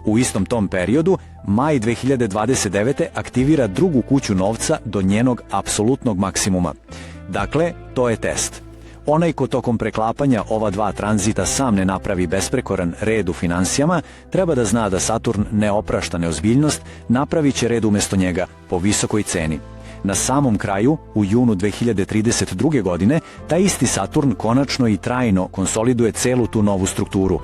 U istom tom periodu, maj 2029. aktivira drugu kuću novca do njenog apsolutnog maksimuma. Dakle, to je test. Onaj ko tokom preklapanja ova dva tranzita sam ne napravi besprekoran red u finansijama, treba da zna da Saturn ne oprašta neozbiljnost, napravit će red umjesto njega po visokoj ceni. Na samom kraju, u junu 2032. godine, taj isti Saturn konačno i trajno konsoliduje celu tu novu strukturu.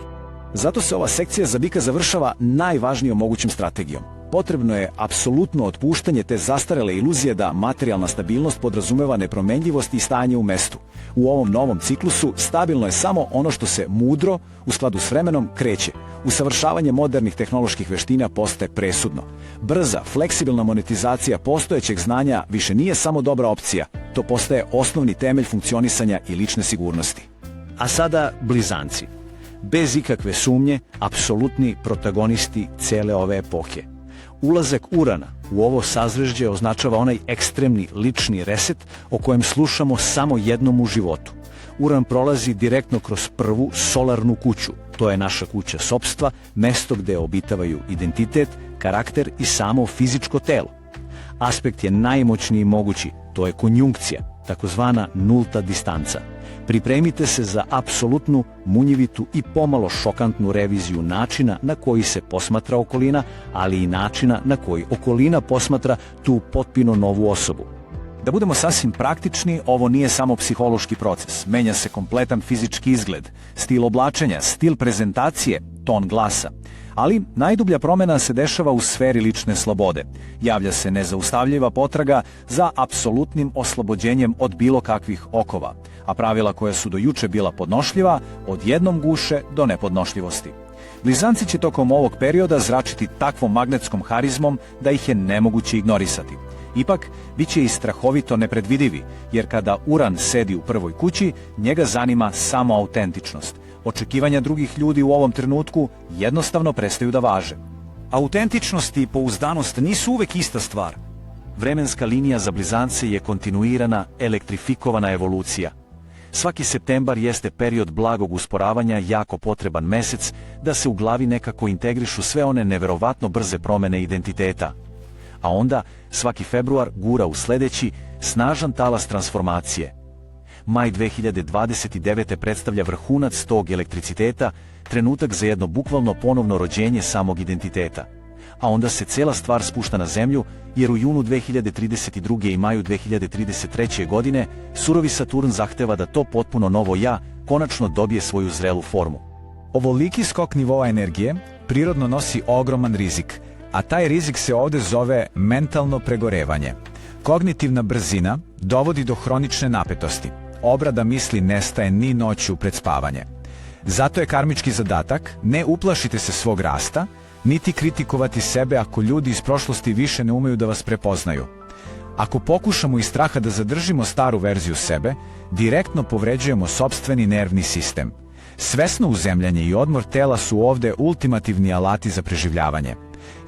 Zato se ova sekcija za bika završava najvažnijom mogućim strategijom. Potrebno je apsolutno otpuštanje te zastarele iluzije da materijalna stabilnost podrazumeva nepromenljivost i stanje u mestu. U ovom novom ciklusu stabilno je samo ono što se mudro, u skladu s vremenom, kreće. Usavršavanje modernih tehnoloških veština postaje presudno. Brza, fleksibilna monetizacija postojećeg znanja više nije samo dobra opcija, to postaje osnovni temelj funkcionisanja i lične sigurnosti. A sada blizanci. Bez ikakve sumnje, apsolutni protagonisti cele ove epohe. Ulazak Urana u ovo sazvežđe označava onaj ekstremni lični reset o kojem slušamo samo jednom u životu. Uran prolazi direktno kroz prvu solarnu kuću. To je naša kuća sopstva, mesto gde obitavaju identitet, karakter i samo fizičko telo. Aspekt je najmoćniji mogući, to je konjunkcija, takozvana nulta distanca. Pripremite se za apsolutnu, munjevitu i pomalo šokantnu reviziju načina na koji se posmatra okolina, ali i načina na koji okolina posmatra tu potpuno novu osobu. Da budemo sasvim praktični, ovo nije samo psihološki proces. Menja se kompletan fizički izgled, stil oblačenja, stil prezentacije, ton glasa. Ali najdublja promjena se dešava u sferi lične slobode. Javlja se nezaustavljiva potraga za apsolutnim oslobođenjem od bilo kakvih okova, a pravila koja su do juče bila podnošljiva, odjednom guše do nepodnošljivosti. Blizanci će tokom ovog perioda zračiti takvom magnetskom harizmom da ih je nemoguće ignorisati. Ipak, bit će i strahovito nepredvidivi, jer kada Uran sedi u prvoj kući, njega zanima samo autentičnost. Očekivanja drugih ljudi u ovom trenutku jednostavno prestaju da važe. Autentičnost i pouzdanost nisu uvek ista stvar. Vremenska linija za blizance je kontinuirana, elektrifikovana evolucija. Svaki septembar jeste period blagog usporavanja, jako potreban mesec da se u glavi nekako integrišu sve one neverovatno brze promene identiteta. A onda svaki februar gura u sledeći snažan talas transformacije. Maj 2029. predstavlja vrhunac tog elektriciteta, trenutak za jedno bukvalno ponovno rođenje samog identiteta. A onda se cela stvar spušta na zemlju, jer u junu 2032. i maju 2033. godine surovi Saturn zahteva da to potpuno novo ja konačno dobije svoju zrelu formu. Ovoliki skok nivoa energije prirodno nosi ogroman rizik, a taj rizik se ovde zove mentalno pregorevanje. Kognitivna brzina dovodi do hronične napetosti. Obrada misli nestaje ni noću pred spavanje. Zato je karmički zadatak ne uplašite se svog rasta, niti kritikovati sebe ako ljudi iz prošlosti više ne umeju da vas prepoznaju. Ako pokušamo iz straha da zadržimo staru verziju sebe, direktno povređujemo sopstveni nervni sistem. Svesno uzemljanje i odmor tela su ovde ultimativni alati za preživljavanje.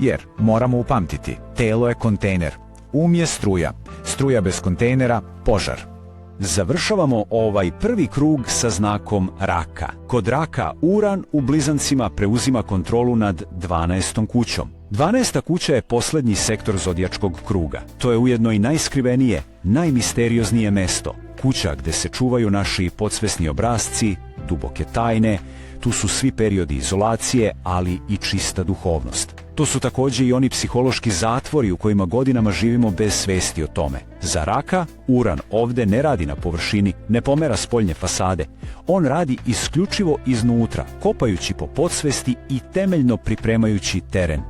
Jer, moramo upamtiti, telo je kontejner, je struja, struja bez kontejnera, požar. Završavamo ovaj prvi krug sa znakom raka. Kod raka Uran u blizancima preuzima kontrolu nad 12. kućom. 12. kuća je poslednji sektor zodijačkog kruga. To je ujedno i najskrivenije, najmisterioznije mesto. Kuća gde se čuvaju naši podsvesni obrasci, duboke tajne, tu su svi periodi izolacije, ali i čista duhovnost. To su također i oni psihološki zatvori u kojima godinama živimo bez svesti o tome. Za raka, uran ovde ne radi na površini, ne pomera spoljne fasade. On radi isključivo iznutra, kopajući po podsvesti i temeljno pripremajući teren.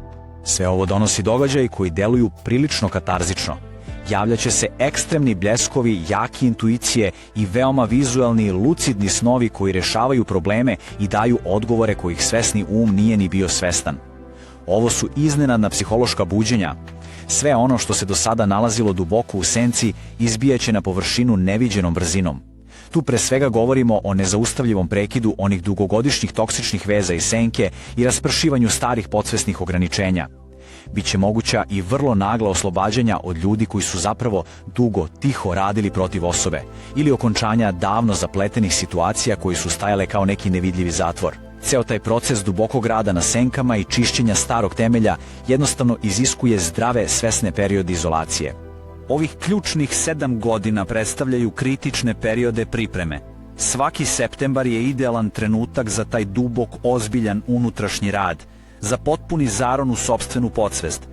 Sve ovo donosi događaji koji deluju prilično katarzično. Javljaće se ekstremni bljeskovi, jake intuicije i veoma vizualni, lucidni snovi koji rešavaju probleme i daju odgovore kojih svesni um nije ni bio svestan. Ovo su iznenadna psihološka buđenja. Sve ono što se do sada nalazilo duboko u senci izbijaće na površinu neviđenom brzinom. Tu pre svega govorimo o nezaustavljivom prekidu onih dugogodišnjih toksičnih veza i senke i raspršivanju starih podsvesnih ograničenja. Biće moguća i vrlo nagla oslobađanja od ljudi koji su zapravo dugo, tiho radili protiv osobe ili okončanja davno zapletenih situacija koji su stajale kao neki nevidljivi zatvor. Ceo taj proces dubokog rada na senkama i čišćenja starog temelja jednostavno iziskuje zdrave, svesne periode izolacije. Ovih ključnih 7 godina predstavljaju kritične periode pripreme. Svaki septembar je idealan trenutak za taj dubok, ozbiljan unutrašnji rad, za potpuni zaron u sopstvenu podsvest.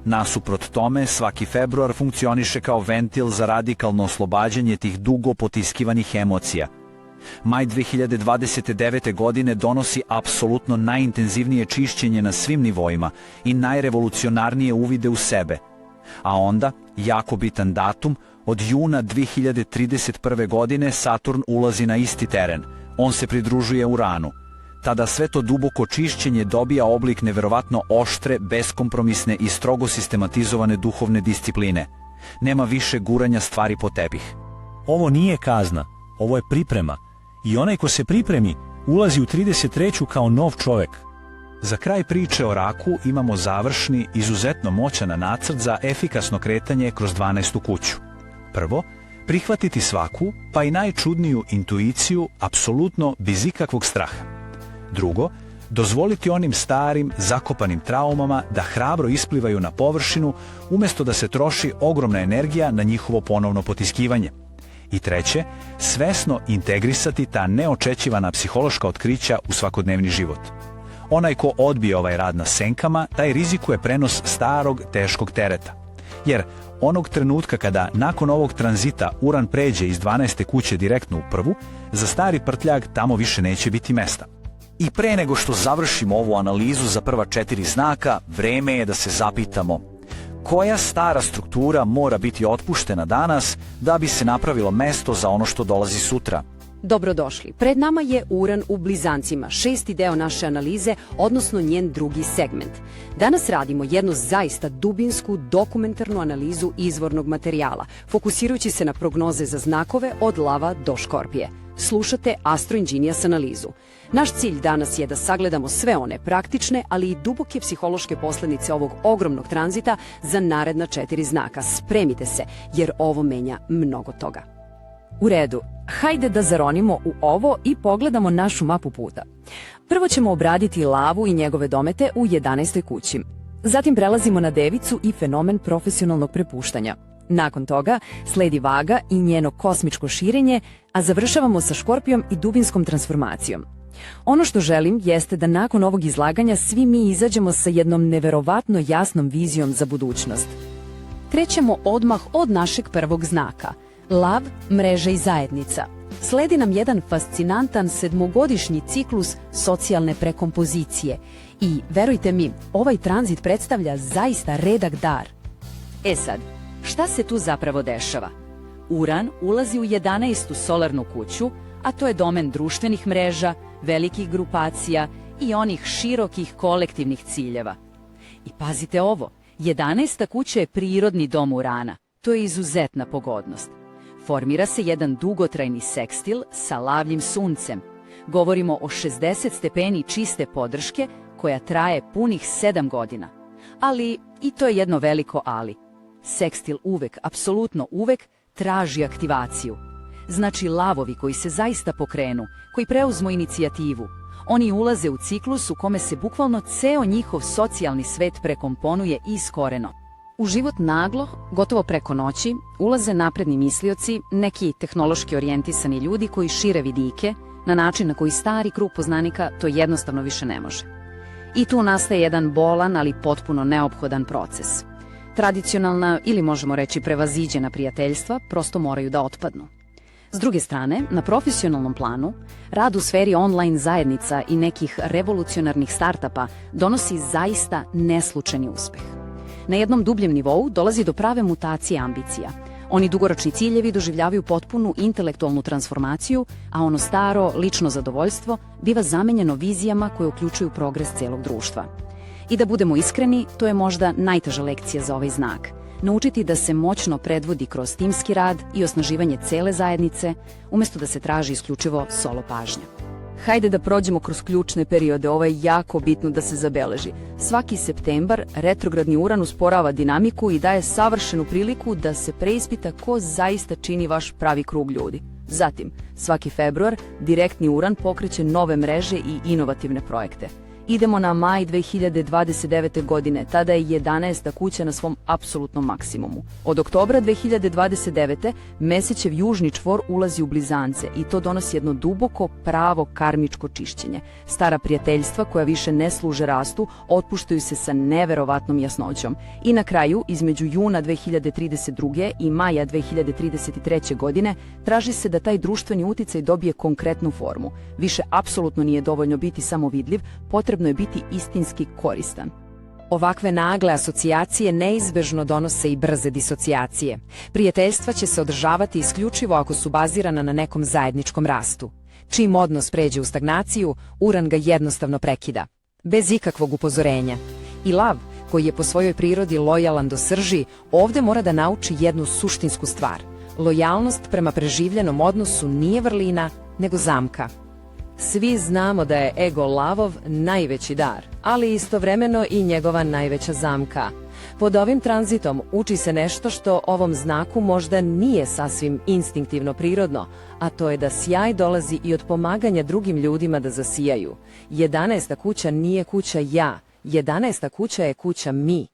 Nasuprot tome, svaki februar funkcioniše kao ventil za radikalno oslobađanje tih dugo potiskivanih emocija. Maj 2029. godine donosi apsolutno najintenzivnije čišćenje na svim nivoima i najrevolucionarnije uvide u sebe. A onda, jako bitan datum, od juna 2031. godine Saturn ulazi na isti teren. On se pridružuje Uranu. Tada sve to duboko čišćenje dobija oblik neverovatno oštre, beskompromisne i strogo sistematizovane duhovne discipline. Nema više guranja stvari po tepih. Ovo nije kazna, ovo je priprema. I onaj ko se pripremi, ulazi u 33. kao nov čovek. Za kraj priče o raku imamo završni, izuzetno moćan nacrt za efikasno kretanje kroz 12. kuću. Prvo, prihvatiti svaku, pa i najčudniju intuiciju, apsolutno bez ikakvog straha. Drugo, dozvoliti onim starim, zakopanim traumama da hrabro isplivaju na površinu, umjesto da se troši ogromna energija na njihovo ponovno potiskivanje. I treće, svesno integrisati ta neočekivana psihološka otkrića u svakodnevni život. Onaj ko odbije ovaj rad na senkama, taj rizikuje prenos starog, teškog tereta. Jer onog trenutka kada nakon ovog tranzita Uran pređe iz 12. kuće direktno u prvu, za stari prtljag tamo više neće biti mesta. I pre nego što završimo ovu analizu za prva 4 znaka, vreme je da se zapitamo koja stara struktura mora biti otpuštena danas da bi se napravilo mesto za ono što dolazi sutra. Dobrodošli. Pred nama je Uran u Blizancima, 6. deo naše analize, odnosno njen drugi segment. Danas radimo jednu zaista dubinsku dokumentarnu analizu izvornog materijala, fokusirajući se na prognoze za znakove od lava do škorpije. Slušate Astro Ingenious analizu. Naš cilj danas je da sagledamo sve one praktične, ali i duboke psihološke posljedice ovog ogromnog tranzita za naredna 4 znaka. Spremite se, jer ovo menja mnogo toga. U redu, hajde da zaronimo u ovo i pogledamo našu mapu puta. Prvo ćemo obraditi lavu i njegove domete u 11. kući. Zatim prelazimo na devicu i fenomen profesionalnog prepuštanja. Nakon toga sledi vaga i njeno kosmičko širenje, a završavamo sa škorpijom i dubinskom transformacijom. Ono što želim jeste da nakon ovog izlaganja svi mi izađemo sa jednom neverovatno jasnom vizijom za budućnost. Krećemo odmah od našeg prvog znaka. Lav, mreža i zajednica. Sledi nam jedan fascinantan 7-godišnji ciklus socijalne prekompozicije. I, verujte mi, ovaj tranzit predstavlja zaista redak dar. E sad, šta se tu zapravo dešava? Uran ulazi u 11. solarnu kuću, a to je domen društvenih mreža, velikih grupacija i onih širokih kolektivnih ciljeva. I pazite ovo, 11. kuća je prirodni dom Urana. To je izuzetna pogodnost. Formira se jedan dugotrajni sekstil sa lavljim suncem. Govorimo o 60 stepeni čiste podrške koja traje punih 7 godina. Ali, i to je jedno veliko ali, sekstil uvek, apsolutno uvek, traži aktivaciju. Znači lavovi koji se zaista pokrenu, koji preuzmu inicijativu, oni ulaze u ciklus u kome se bukvalno ceo njihov socijalni svet prekomponuje iskoreno. U život naglo, gotovo preko noći, ulaze napredni mislioci, neki tehnološki orijentisani ljudi koji šire vidike na način na koji stari krug poznanika to jednostavno više ne može. I tu nastaje jedan bolan, ali potpuno neophodan proces. Tradicionalna, ili možemo reći prevaziđena prijateljstva, prosto moraju da otpadnu. S druge strane, na profesionalnom planu, rad u sferi online zajednica i nekih revolucionarnih startapa donosi zaista neslučajni uspeh. Na jednom dubljem nivou dolazi do prave mutacije ambicija. Oni dugoročni ciljevi doživljavaju potpunu intelektualnu transformaciju, a ono staro, lično zadovoljstvo biva zamenjeno vizijama koje uključuju progres celog društva. I da budemo iskreni, to je možda najteža lekcija za ovaj znak. Naučiti da se moćno predvodi kroz timski rad i osnaživanje cele zajednice, umjesto da se traži isključivo solo pažnja. Hajde da prođemo kroz ključne periode, ovo je jako bitno da se zabeleži. Svaki septembar retrogradni Uran usporava dinamiku i daje savršenu priliku da se preispita ko zaista čini vaš pravi krug ljudi. Zatim, svaki februar direktni Uran pokreće nove mreže i inovativne projekte. Idemo na maj 2029. godine, tada je 11. kuća na svom apsolutnom maksimumu. Od oktobra 2029. Mesećev južni čvor ulazi u blizance i to donosi jedno duboko, pravo karmičko čišćenje. Stara prijateljstva koja više ne služe rastu, otpuštaju se sa neverovatnom jasnoćom. I na kraju, između juna 2032. i maja 2033. godine, traži se da taj društveni uticaj dobije konkretnu formu. Više apsolutno nije dovoljno biti samo vidljiv, potrebno je biti istinski koristan. Ovakve nagle asocijacije neizbežno donose i brze disocijacije. Prijateljstva će se održavati isključivo ako su bazirana na nekom zajedničkom rastu. Čim odnos pređe u stagnaciju, Uran ga jednostavno prekida. Bez ikakvog upozorenja. I lav, koji je po svojoj prirodi lojalan do srži, ovde mora da nauči jednu suštinsku stvar. Lojalnost prema preživljenom odnosu nije vrlina, nego zamka. Svi znamo da je ego lavov najveći dar, ali istovremeno i njegova najveća zamka. Pod ovim tranzitom uči se nešto što ovom znaku možda nije sasvim instinktivno prirodno, a to je da sjaj dolazi i od pomaganja drugim ljudima da zasijaju. 11. kuća nije kuća ja, 11. kuća je kuća mi.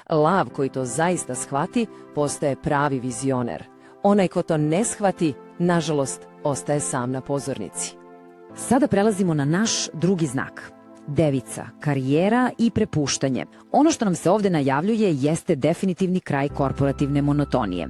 Lav koji to zaista shvati postaje pravi vizioner. Onaj ko to ne shvati, nažalost, ostaje sam na pozornici. Sada prelazimo na naš drugi znak. Devica, karijera i prepuštanje. Ono što nam se ovde najavljuje jeste definitivni kraj korporativne monotonije.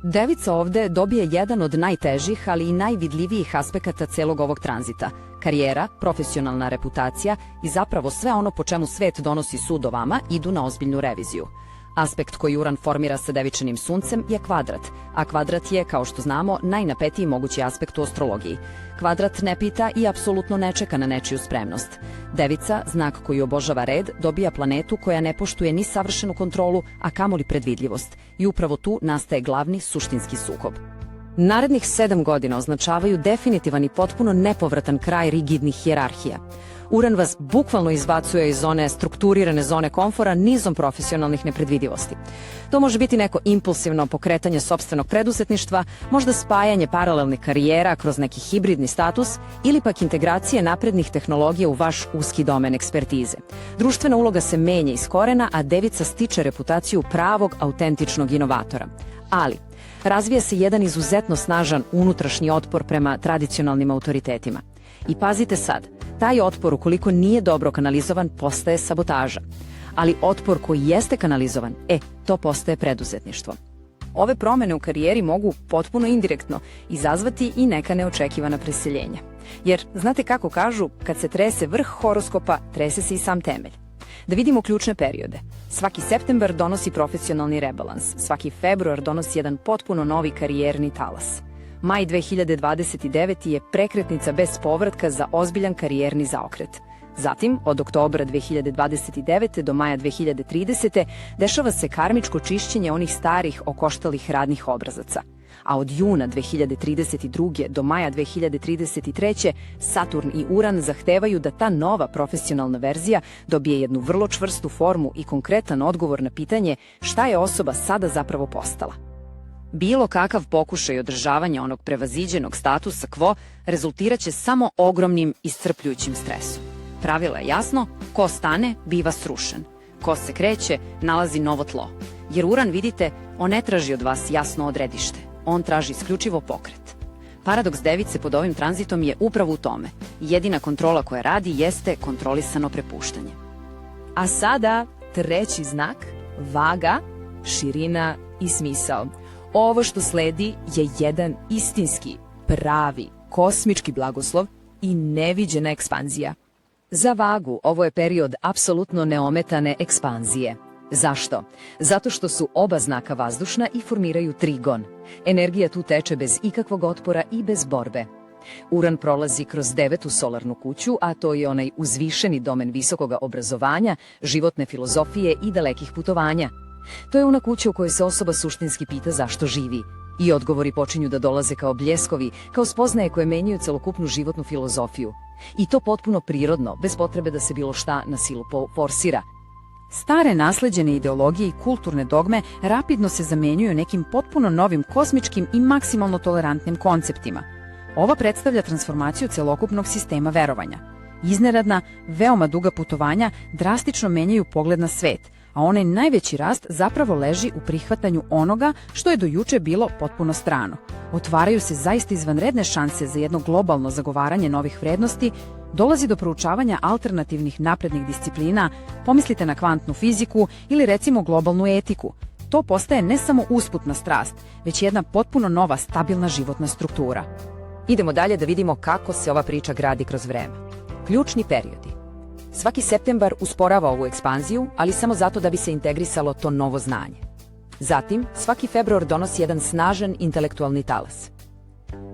Devica ovde dobije jedan od najtežih, ali i najvidljivijih aspekata celog ovog tranzita. Karijera, profesionalna reputacija i zapravo sve ono po čemu svet donosi sud o vama idu na ozbiljnu reviziju. Aspekt koji Uran formira sa devičanim suncem je kvadrat, a kvadrat je, kao što znamo, najnapetiji mogući aspekt u astrologiji. Kvadrat ne pita i apsolutno ne čeka na nečiju spremnost. Devica, znak koji obožava red, dobija planetu koja ne poštuje ni savršenu kontrolu, a kamoli predvidljivost. I upravo tu nastaje glavni suštinski sukob. Narednih 7 godina označavaju definitivan i potpuno nepovratan kraj rigidnih hijerarhija. Uran vas bukvalno izbacuje iz one strukturirane zone komfora nizom profesionalnih nepredvidivosti. To može biti neko impulsivno pokretanje sopstvenog preduzetništva, možda spajanje paralelnih karijera kroz neki hibridni status ili pak integracije naprednih tehnologija u vaš uski domen ekspertize. Društvena uloga se menja iz korena, a devica stiče reputaciju pravog, autentičnog inovatora. Ali, razvija se jedan izuzetno snažan unutrašnji otpor prema tradicionalnim autoritetima. I pazite sad, taj otpor ukoliko nije dobro kanalizovan postaje sabotaža. Ali otpor koji jeste kanalizovan, to postaje preduzetništvo. Ove promene u karijeri mogu potpuno indirektno izazvati i neka neočekivana preseljenja. Jer, znate kako kažu, kad se trese vrh horoskopa, trese se i sam temelj. Da vidimo ključne periode. Svaki septembar donosi profesionalni rebalans, svaki februar donosi jedan potpuno novi karijerni talas. Maj 2029. je prekretnica bez povratka za ozbiljan karijerni zaokret. Zatim, od oktobra 2029. do maja 2030. dešava se karmičko čišćenje onih starih okoštalih radnih obrazaca. A od juna 2032. do maja 2033. Saturn i Uran zahtevaju da ta nova profesionalna verzija dobije jednu vrlo čvrstu formu i konkretan odgovor na pitanje šta je osoba sada zapravo postala. Bilo kakav pokušaj održavanja onog prevaziđenog statusa quo rezultirat će samo ogromnim iscrpljujućim stresom. Pravilo je jasno, ko stane, biva srušen. Ko se kreće, nalazi novo tlo. Jer Uran, vidite, on ne traži od vas jasno odredište. On traži isključivo pokret. Paradoks device pod ovim tranzitom je upravo u tome. Jedina kontrola koja radi jeste kontrolisano prepuštanje. A sada treći znak, vaga, širina i smisao. Ovo što sledi je jedan istinski, pravi, kosmički blagoslov i neviđena ekspanzija. Za vagu ovo je period apsolutno neometane ekspanzije. Zašto? Zato što su oba znaka vazdušna i formiraju trigon. Energija tu teče bez ikakvog otpora i bez borbe. Uran prolazi kroz 9. solarnu kuću, a to je onaj uzvišeni domen visokoga obrazovanja, životne filozofije i dalekih putovanja. To je ona kuća u kojoj se osoba suštinski pita zašto živi. I odgovori počinju da dolaze kao bljeskovi, kao spoznaje koje menjaju celokupnu životnu filozofiju. I to potpuno prirodno, bez potrebe da se bilo šta na silu forsira. Stare nasleđene ideologije i kulturne dogme rapidno se zamenjuju nekim potpuno novim kosmičkim i maksimalno tolerantnim konceptima. Ova predstavlja transformaciju celokupnog sistema verovanja. Iznenadna, veoma duga putovanja drastično menjaju pogled na svet, a onaj najveći rast zapravo leži u prihvatanju onoga što je do juče bilo potpuno strano. Otvaraju se zaista izvanredne šanse za jedno globalno zagovaranje novih vrednosti, dolazi do proučavanja alternativnih naprednih disciplina, pomislite na kvantnu fiziku ili recimo globalnu etiku. To postaje ne samo usputna strast, već jedna potpuno nova stabilna životna struktura. Idemo dalje da vidimo kako se ova priča gradi kroz vreme. Ključni periodi. Svaki septembar usporava ovu ekspanziju, ali samo zato da bi se integrisalo to novo znanje. Zatim, svaki februar donosi jedan snažan intelektualni talas.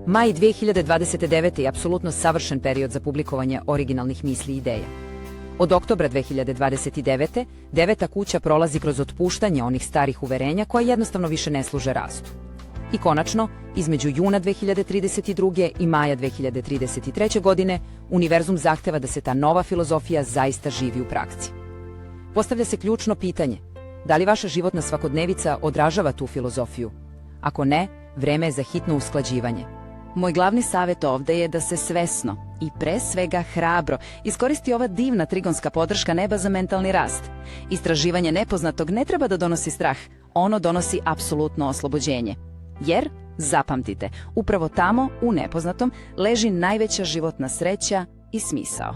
Maj 2029. je apsolutno savršen period za publikovanje originalnih misli i ideja. Od oktobra 2029. 9. kuća prolazi kroz otpuštanje onih starih uverenja koja jednostavno više ne služe rastu. I konačno, između juna 2032. i maja 2033. godine, univerzum zahteva da se ta nova filozofija zaista živi u praksi. Postavlja se ključno pitanje: da li vaša životna svakodnevica odražava tu filozofiju? Ako ne, vreme je za hitno usklađivanje. Moj glavni savjet ovde je da se svesno i pre svega hrabro iskoristi ova divna trigonska podrška neba za mentalni rast. Istraživanje nepoznatog ne treba da donosi strah, ono donosi apsolutno oslobođenje. Jer, zapamtite, upravo tamo, u nepoznatom, leži najveća životna sreća i smisao.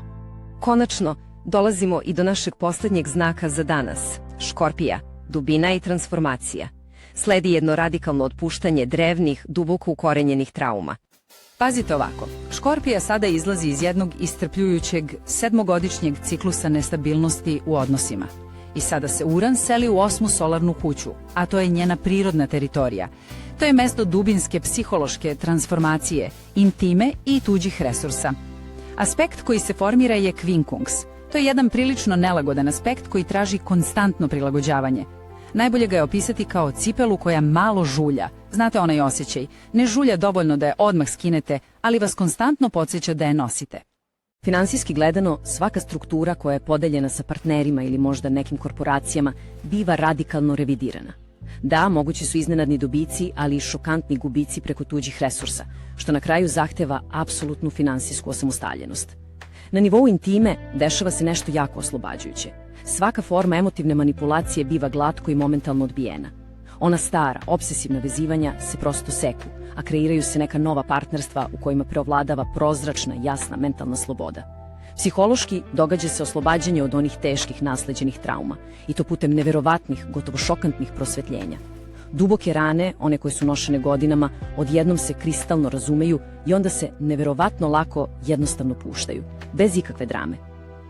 Konačno, dolazimo i do našeg posljednjeg znaka za danas, Škorpija, dubina i transformacija. Sledi jedno radikalno otpuštanje drevnih, duboko ukorenjenih trauma. Pazite ovako, Škorpija sada izlazi iz jednog iscrpljujućeg 7-godišnjeg ciklusa nestabilnosti u odnosima. I sada se Uran seli u 8. solarnu kuću, a to je njena prirodna teritorija. To je mesto dubinske psihološke transformacije, intime i tuđih resursa. Aspekt koji se formira je kvinkunks. To je jedan prilično nelagodan aspekt koji traži konstantno prilagođavanje. Najbolje ga je opisati kao cipelu koja malo žulja. Znate onaj osjećaj, ne žulja dovoljno da je odmah skinete, ali vas konstantno podsjeća da je nosite. Finansijski gledano, svaka struktura koja je podeljena sa partnerima ili možda nekim korporacijama biva radikalno revidirana. Da, mogući su iznenadni dobici, ali i šokantni gubici preko tuđih resursa, što na kraju zahteva apsolutnu finansijsku osamostaljenost. Na nivou intime dešava se nešto jako oslobađajuće. Svaka forma emotivne manipulacije biva glatko i momentalno odbijena. Ona stara, obsesivna vezivanja se prosto seku, a kreiraju se neka nova partnerstva u kojima preovladava prozračna, jasna mentalna sloboda. Psihološki događa se oslobađanje od onih teških nasleđenih trauma, i to putem neverovatnih, gotovo šokantnih prosvetljenja. Duboke rane, one koje su nošene godinama, odjednom se kristalno razumeju i onda se neverovatno lako jednostavno puštaju, bez ikakve drame.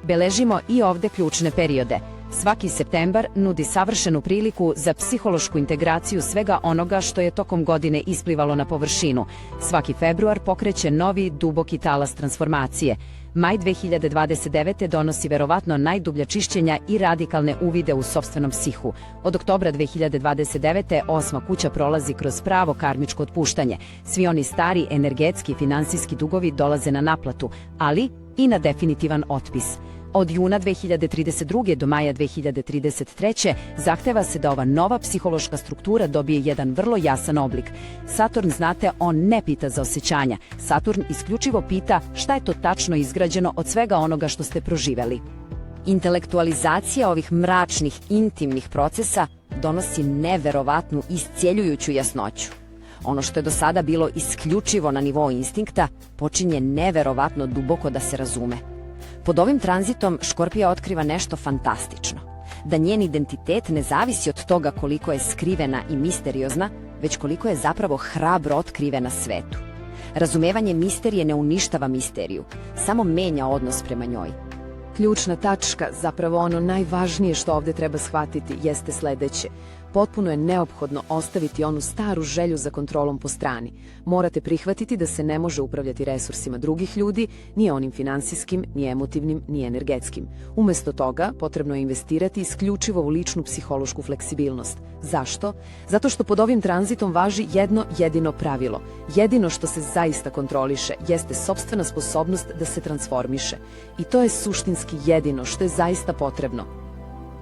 Beležimo i ovde ključne periode. Svaki septembar nudi savršenu priliku za psihološku integraciju svega onoga što je tokom godine isplivalo na površinu. Svaki februar pokreće novi duboki talas transformacije. Maj 2029. donosi verovatno najdublja čišćenja i radikalne uvide u sopstvenom psihu. Od oktobra 2029. 8. kuća prolazi kroz pravo karmičko otpuštanje. Svi oni stari energetski i finansijski dugovi dolaze na naplatu, ali i na definitivan otpis. Od juna 2032. do maja 2033. zahteva se da ova nova psihološka struktura dobije jedan vrlo jasan oblik. Saturn, znate, on ne pita za osjećanja. Saturn isključivo pita šta je to tačno izgrađeno od svega onoga što ste proživeli. Intelektualizacija ovih mračnih, intimnih procesa donosi neverovatnu, iscjeljujuću jasnoću. Ono što je do sada bilo isključivo na nivou instinkta počinje neverovatno duboko da se razume. Pod ovim tranzitom Škorpija otkriva nešto fantastično. Da njen identitet ne zavisi od toga koliko je skrivena i misteriozna, već koliko je zapravo hrabro otkrivena svetu. Razumevanje misterije ne uništava misteriju, samo menja odnos prema njoj. Ključna tačka, zapravo ono najvažnije što ovdje treba shvatiti, jeste sledeće. Potpuno je neophodno ostaviti onu staru želju za kontrolom po strani. Morate prihvatiti da se ne može upravljati resursima drugih ljudi, ni onim finansijskim, ni emotivnim, ni energetskim. Umesto toga, potrebno je investirati isključivo u ličnu psihološku fleksibilnost. Zašto? Zato što pod ovim tranzitom važi jedno jedino pravilo. Jedino što se zaista kontroliše jeste sopstvena sposobnost da se transformiše. I to je suštinski jedino što je zaista potrebno.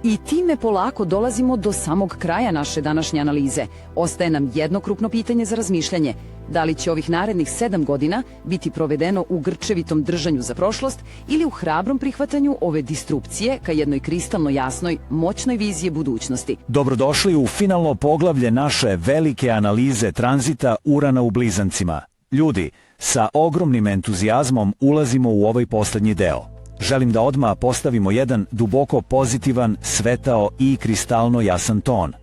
I time polako dolazimo do samog kraja naše današnje analize. Ostaje nam jedno krupno pitanje za razmišljanje. Da li će ovih narednih 7 godina biti provedeno u grčevitom držanju za prošlost ili u hrabrom prihvatanju ove distrupcije ka jednoj kristalno jasnoj, moćnoj viziji budućnosti? Dobrodošli u finalno poglavlje naše velike analize tranzita Urana u Blizancima. Ljudi, sa ogromnim entuzijazmom ulazimo u ovaj poslednji deo. Želim da odmah postavimo jedan duboko pozitivan, svetao i kristalno jasan ton.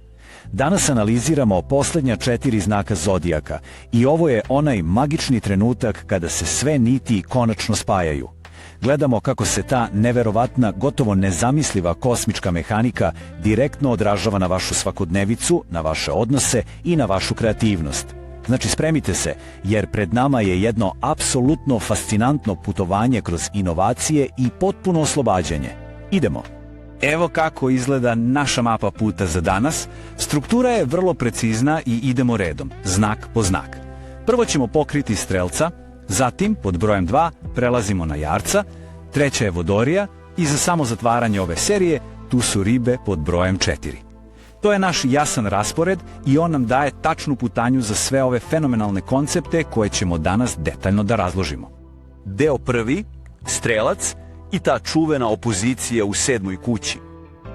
Danas analiziramo poslednja 4 znaka zodijaka i ovo je onaj magični trenutak kada se sve niti konačno spajaju. Gledamo kako se ta neverovatna, gotovo nezamisliva kosmička mehanika direktno odražava na vašu svakodnevicu, na vaše odnose i na vašu kreativnost. Znači spremite se, jer pred nama je jedno apsolutno fascinantno putovanje kroz inovacije i potpuno oslobađanje. Idemo! Evo kako izgleda naša mapa puta za danas. Struktura je vrlo precizna i idemo redom, znak po znak. Prvo ćemo pokriti Strelca, zatim pod brojem 2 prelazimo na Jarca, treća je Vodorija i za samo zatvaranje ove serije tu su Ribe pod brojem 4. To je naš jasan raspored i on nam daje tačnu putanju za sve ove fenomenalne koncepte koje ćemo danas detaljno da razložimo. Deo prvi, Strelac i ta čuvena opozicija u 7. kući.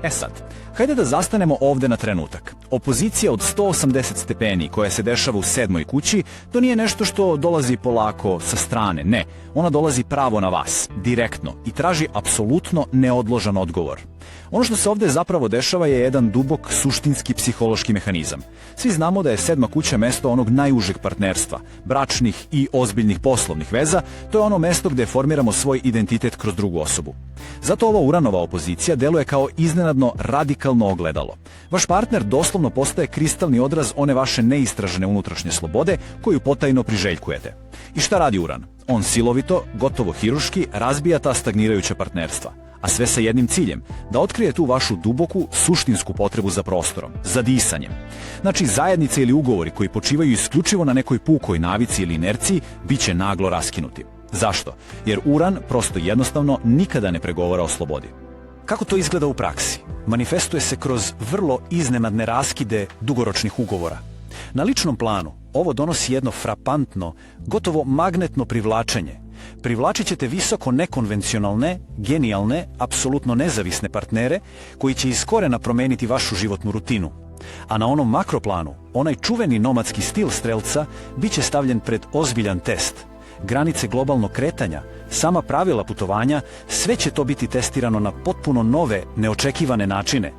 E sad, hajde da zastanemo ovde na trenutak. Opozicija od 180 stepeni koja se dešava u 7. kući, to nije nešto što dolazi polako sa strane, ne. Ona dolazi pravo na vas, direktno i traži apsolutno neodložan odgovor. Ono što se ovde zapravo dešava je jedan dubok suštinski psihološki mehanizam. Svi znamo da je 7. kuća mesto onog najužeg partnerstva, bračnih i ozbiljnih poslovnih veza, to je ono mesto gde formiramo svoj identitet kroz drugu osobu. Zato ova Uranova opozicija deluje kao iznenadno radikalno ogledalo. Vaš partner doslovno postaje kristalni odraz one vaše neistražene unutrašnje slobode koju potajno priželjkujete. I šta radi Uran? On silovito, gotovo hiruški, razbija ta stagnirajuća partnerstva. A sve sa jednim ciljem, da otkrije tu vašu duboku, suštinsku potrebu za prostorom, za disanjem. Znači, zajednice ili ugovori koji počivaju isključivo na nekoj pukoj navici ili inerciji, bit će naglo raskinuti. Zašto? Jer Uran prosto jednostavno nikada ne pregovara o slobodi. Kako to izgleda u praksi? Manifestuje se kroz vrlo iznenadne raskide dugoročnih ugovora. Na ličnom planu ovo donosi jedno frapantno, gotovo magnetno privlačenje. Privlačit ćete visoko nekonvencionalne, genijalne, apsolutno nezavisne partnere koji će iz korena promeniti vašu životnu rutinu. A na onom makroplanu, onaj čuveni nomadski stil Strelca bit će stavljen pred ozbiljan test. Granice globalnog kretanja, sama pravila putovanja, sve će to biti testirano na potpuno nove, neočekivane načine.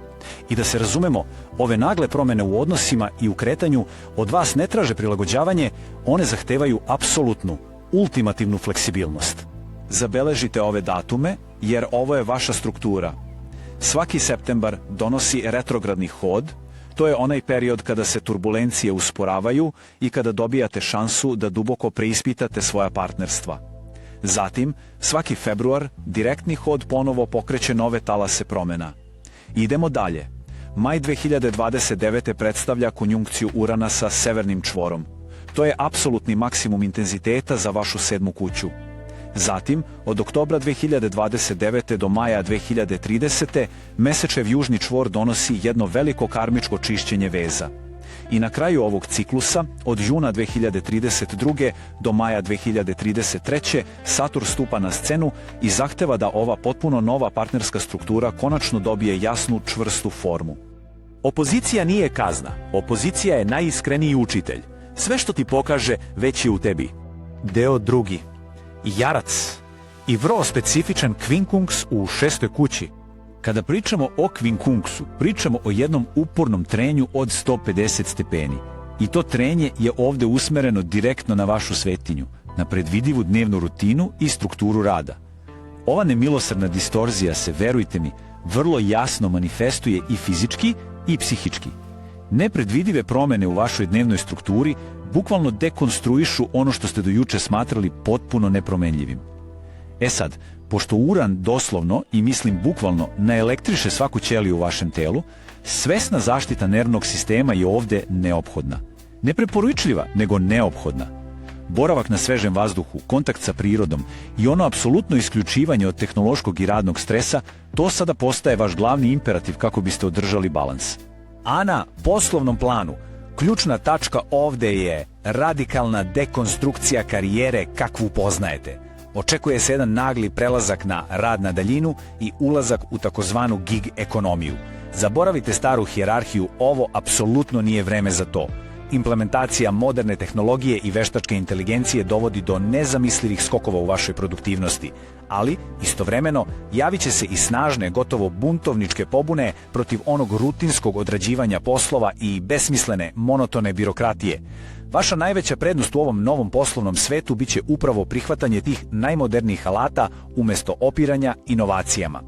I da se razumemo, ove nagle promene u odnosima i u kretanju od vas ne traže prilagođavanje, one zahtevaju apsolutnu, ultimativnu fleksibilnost. Zabeležite ove datume, jer ovo je vaša struktura. Svaki septembar donosi retrogradni hod, to je onaj period kada se turbulencije usporavaju i kada dobijate šansu da duboko preispitate svoja partnerstva. Zatim, svaki februar, direktni hod ponovo pokreće nove talase promena. Idemo dalje. Maj 2029. predstavlja konjunkciju Urana sa severnim čvorom. To je apsolutni maksimum intenziteta za vašu 7. kuću. Zatim, od oktobra 2029. do maja 2030. mesečev južni čvor donosi jedno veliko karmičko čišćenje veza. I na kraju ovog ciklusa, od juna 2032. do maja 2033. Saturn stupa na scenu i zahteva da ova potpuno nova partnerska struktura konačno dobije jasnu, čvrstu formu. Opozicija nije kazna, opozicija je najiskreniji učitelj. Sve što ti pokaže već je u tebi. Deo drugi. Jarac. i vrlo specifičan kvinkunks u 6. kući. Kada pričamo o kvinkunksu, pričamo o jednom upornom trenju od 150 stepeni. I to trenje je ovde usmereno direktno na vašu svetinju, na predvidivu dnevnu rutinu i strukturu rada. Ova nemilosrdna distorzija se, verujte mi, vrlo jasno manifestuje i fizički i psihički. Nepredvidive promene u vašoj dnevnoj strukturi bukvalno dekonstruišu ono što ste do juče smatrali potpuno nepromenljivim. E sad, pošto uran doslovno, i mislim bukvalno, naelektriše svaku ćeliju u vašem telu, svesna zaštita nervnog sistema je ovde neophodna. Ne preporučljiva, nego neophodna. Boravak na svežem vazduhu, kontakt sa prirodom i ono apsolutno isključivanje od tehnološkog i radnog stresa, to sada postaje vaš glavni imperativ kako biste održali balans. A na poslovnom planu, ključna tačka ovde je radikalna dekonstrukcija karijere kakvu poznajete. Očekuje se jedan nagli prelazak na rad na daljinu i ulazak u takozvanu gig ekonomiju. Zaboravite staru hijerarhiju, ovo apsolutno nije vreme za to. Implementacija moderne tehnologije i veštačke inteligencije dovodi do nezamislivih skokova u vašoj produktivnosti, ali istovremeno javit će se i snažne, gotovo buntovničke pobune protiv onog rutinskog odrađivanja poslova i besmislene, monotone birokratije. Vaša najveća prednost u ovom novom poslovnom svetu biće upravo prihvatanje tih najmodernijih alata umjesto opiranja inovacijama.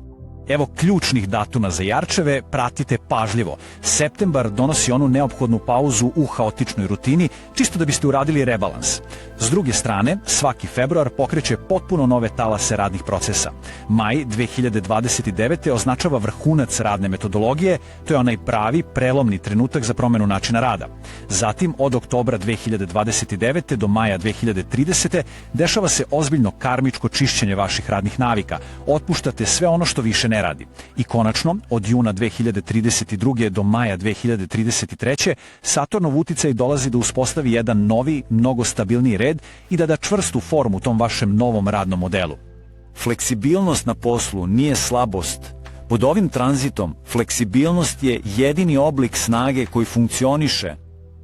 Evo ključnih datuma za jarčeve, pratite pažljivo. Septembar donosi onu neophodnu pauzu u haotičnoj rutini, čisto da biste uradili rebalans. S druge strane, svaki februar pokreće potpuno nove talase radnih procesa. Maj 2029. označava vrhunac radne metodologije, to je onaj pravi, prelomni trenutak za promenu načina rada. Zatim, od oktobra 2029. do maja 2030. dešava se ozbiljno karmičko čišćenje vaših radnih navika. Otpuštate sve ono što više ne radi. I konačno, od juna 2032. do maja 2033. Saturnov uticaj dolazi da uspostavi jedan novi, mnogo stabilniji red i da čvrstu formu tom vašem novom radnom modelu. Fleksibilnost na poslu nije slabost. Pod ovim tranzitom, fleksibilnost je jedini oblik snage koji funkcioniše.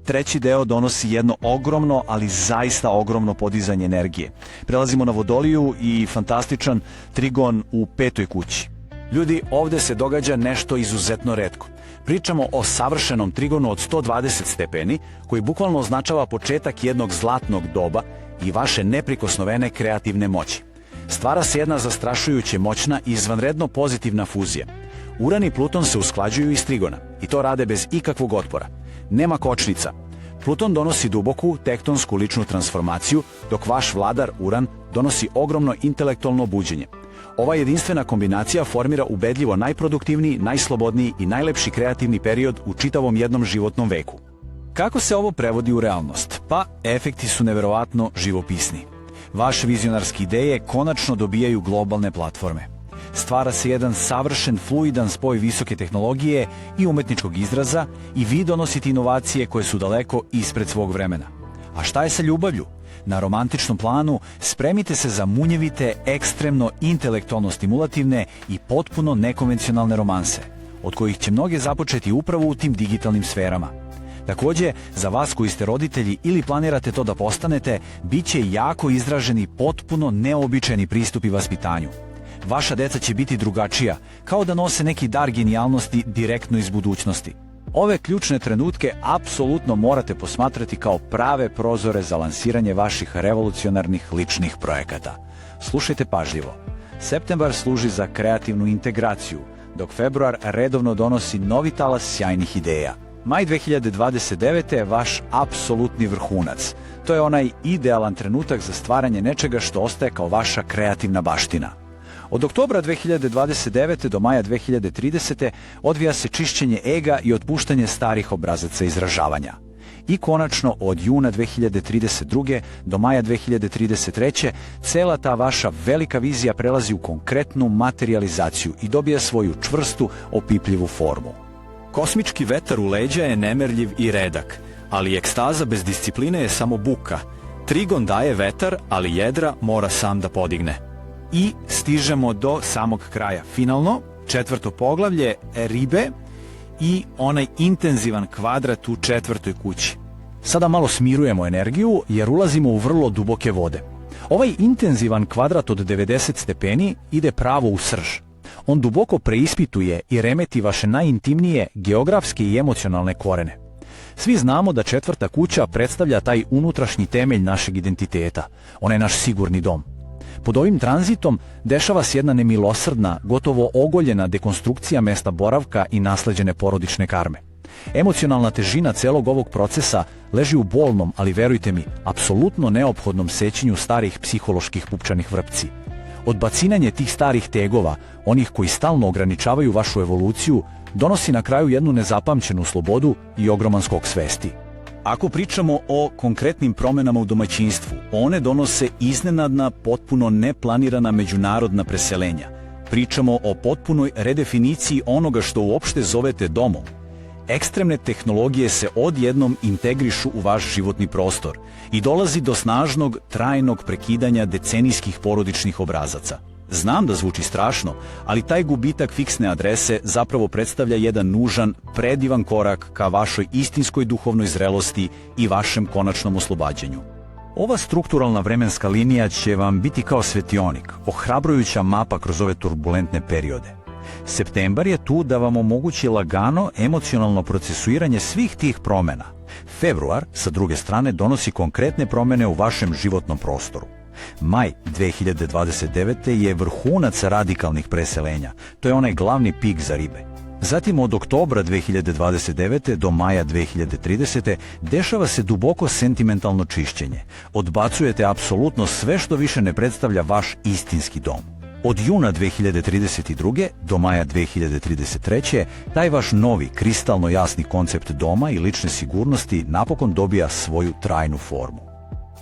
Treći deo donosi jedno ogromno, ali zaista ogromno podizanje energije. Prelazimo na Vodoliju i fantastičan trigon u 5. kući. Ljudi, ovde se događa nešto izuzetno retko. Pričamo o savršenom trigonu od 120 stepeni, koji bukvalno označava početak jednog zlatnog doba i vaše neprikosnovene kreativne moći. Stvara se jedna zastrašujuće moćna i izvanredno pozitivna fuzija. Uran i Pluton se usklađuju iz trigona i to rade bez ikakvog otpora. Nema kočnica. Pluton donosi duboku tektonsku ličnu transformaciju, dok vaš vladar Uran donosi ogromno intelektualno buđenje. Ova jedinstvena kombinacija formira ubedljivo najproduktivniji, najslobodniji i najlepši kreativni period u čitavom jednom životnom veku. Kako se ovo prevodi u realnost? Pa, efekti su neverovatno živopisni. Vaše vizionarske ideje konačno dobijaju globalne platforme. Stvara se jedan savršen, fluidan spoj visoke tehnologije i umetničkog izraza i vi donosite inovacije koje su daleko ispred svog vremena. A šta je sa ljubavlju? Na romantičnom planu spremite se za munjevite, ekstremno intelektualno stimulativne i potpuno nekonvencionalne romanse, od kojih će mnoge započeti upravo u tim digitalnim sferama. Takođe, za vas koji ste roditelji ili planirate to da postanete, bit će jako izraženi potpuno neobičajni pristupi vaspitanju. Vaša deca će biti drugačija, kao da nose neki dar genijalnosti direktno iz budućnosti. Ove ključne trenutke apsolutno morate posmatrati kao prave prozore za lansiranje vaših revolucionarnih ličnih projekata. Slušajte pažljivo. Septembar služi za kreativnu integraciju, dok februar redovno donosi novi talas sjajnih ideja. Maj 2029. je vaš apsolutni vrhunac. To je onaj idealan trenutak za stvaranje nečega što ostaje kao vaša kreativna baština. Od oktobra 2029. do maja 2030. odvija se čišćenje ega i otpuštanje starih obrazaca izražavanja. I konačno, od juna 2032. do maja 2033. cela ta vaša velika vizija prelazi u konkretnu materializaciju i dobija svoju čvrstu, opipljivu formu. Kosmički vetar u leđa je nemerljiv i redak, ali ekstaza bez discipline je samo buka. Trigon daje vetar, ali jedra mora sam da podigne. I stižemo do samog kraja. Finalno, 4. poglavlje, ribe i onaj intenzivan kvadrat u 4. kući. Sada malo smirujemo energiju jer ulazimo u vrlo duboke vode. Ovaj intenzivan kvadrat od 90 stepeni ide pravo u srž. On duboko preispituje i remeti vaše najintimnije geografske i emocionalne korene. Svi znamo da četvrta kuća predstavlja taj unutrašnji temelj našeg identiteta. Ona je naš sigurni dom. Pod ovim tranzitom dešava se jedna nemilosrdna, gotovo ogoljena dekonstrukcija mesta boravka i nasleđene porodične karme. Emocionalna težina celog ovog procesa leži u bolnom, ali verujte mi, apsolutno neophodnom sećenju starih psiholoških pupčanih vrpci. Odbacinanje tih starih tegova, onih koji stalno ograničavaju vašu evoluciju, donosi na kraju jednu nezapamćenu slobodu i ogroman skok svesti. Ako pričamo o konkretnim promenama u domaćinstvu, one donose iznenadna, potpuno neplanirana međunarodna preselenja. Pričamo o potpunoj redefiniciji onoga što uopšte zovete domom. Ekstremne tehnologije se odjednom integrišu u vaš životni prostor i dolazi do snažnog, trajnog prekidanja decenijskih porodičnih obrazaca. Znam da zvuči strašno, ali taj gubitak fiksne adrese zapravo predstavlja jedan nužan, predivan korak ka vašoj istinskoj duhovnoj zrelosti i vašem konačnom oslobađanju. Ova strukturalna vremenska linija će vam biti kao svetionik, ohrabrujuća mapa kroz ove turbulentne periode. Septembar je tu da vam omogući lagano emocionalno procesuiranje svih tih promena. Februar, sa druge strane, donosi konkretne promene u vašem životnom prostoru. Maj 2029. je vrhunac radikalnih preselenja. To je onaj glavni pik za ribe. Zatim od oktobra 2029. do maja 2030. dešava se duboko sentimentalno čišćenje. Odbacujete apsolutno sve što više ne predstavlja vaš istinski dom. Od juna 2032. do maja 2033. taj vaš novi, kristalno jasni koncept doma i lične sigurnosti napokon dobija svoju trajnu formu.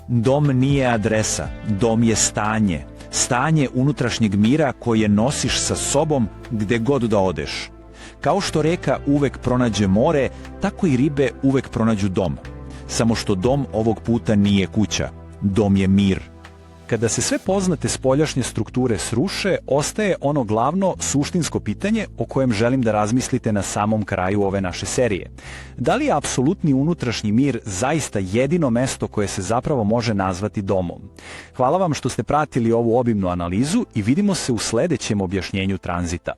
Dom nije adresa, dom je stanje. Stanje unutrašnjeg mira koje nosiš sa sobom gde god da odeš. Kao što reka uvek pronađe more, tako i ribe uvek pronađu dom. Samo što dom ovog puta nije kuća, dom je mir. Kada se sve poznate spoljašnje strukture sruše, ostaje ono glavno suštinsko pitanje o kojem želim da razmislite na samom kraju ove naše serije. Da li je apsolutni unutrašnji mir zaista jedino mesto koje se zapravo može nazvati domom? Hvala vam što ste pratili ovu obimnu analizu i vidimo se u sledećem objašnjenju tranzita.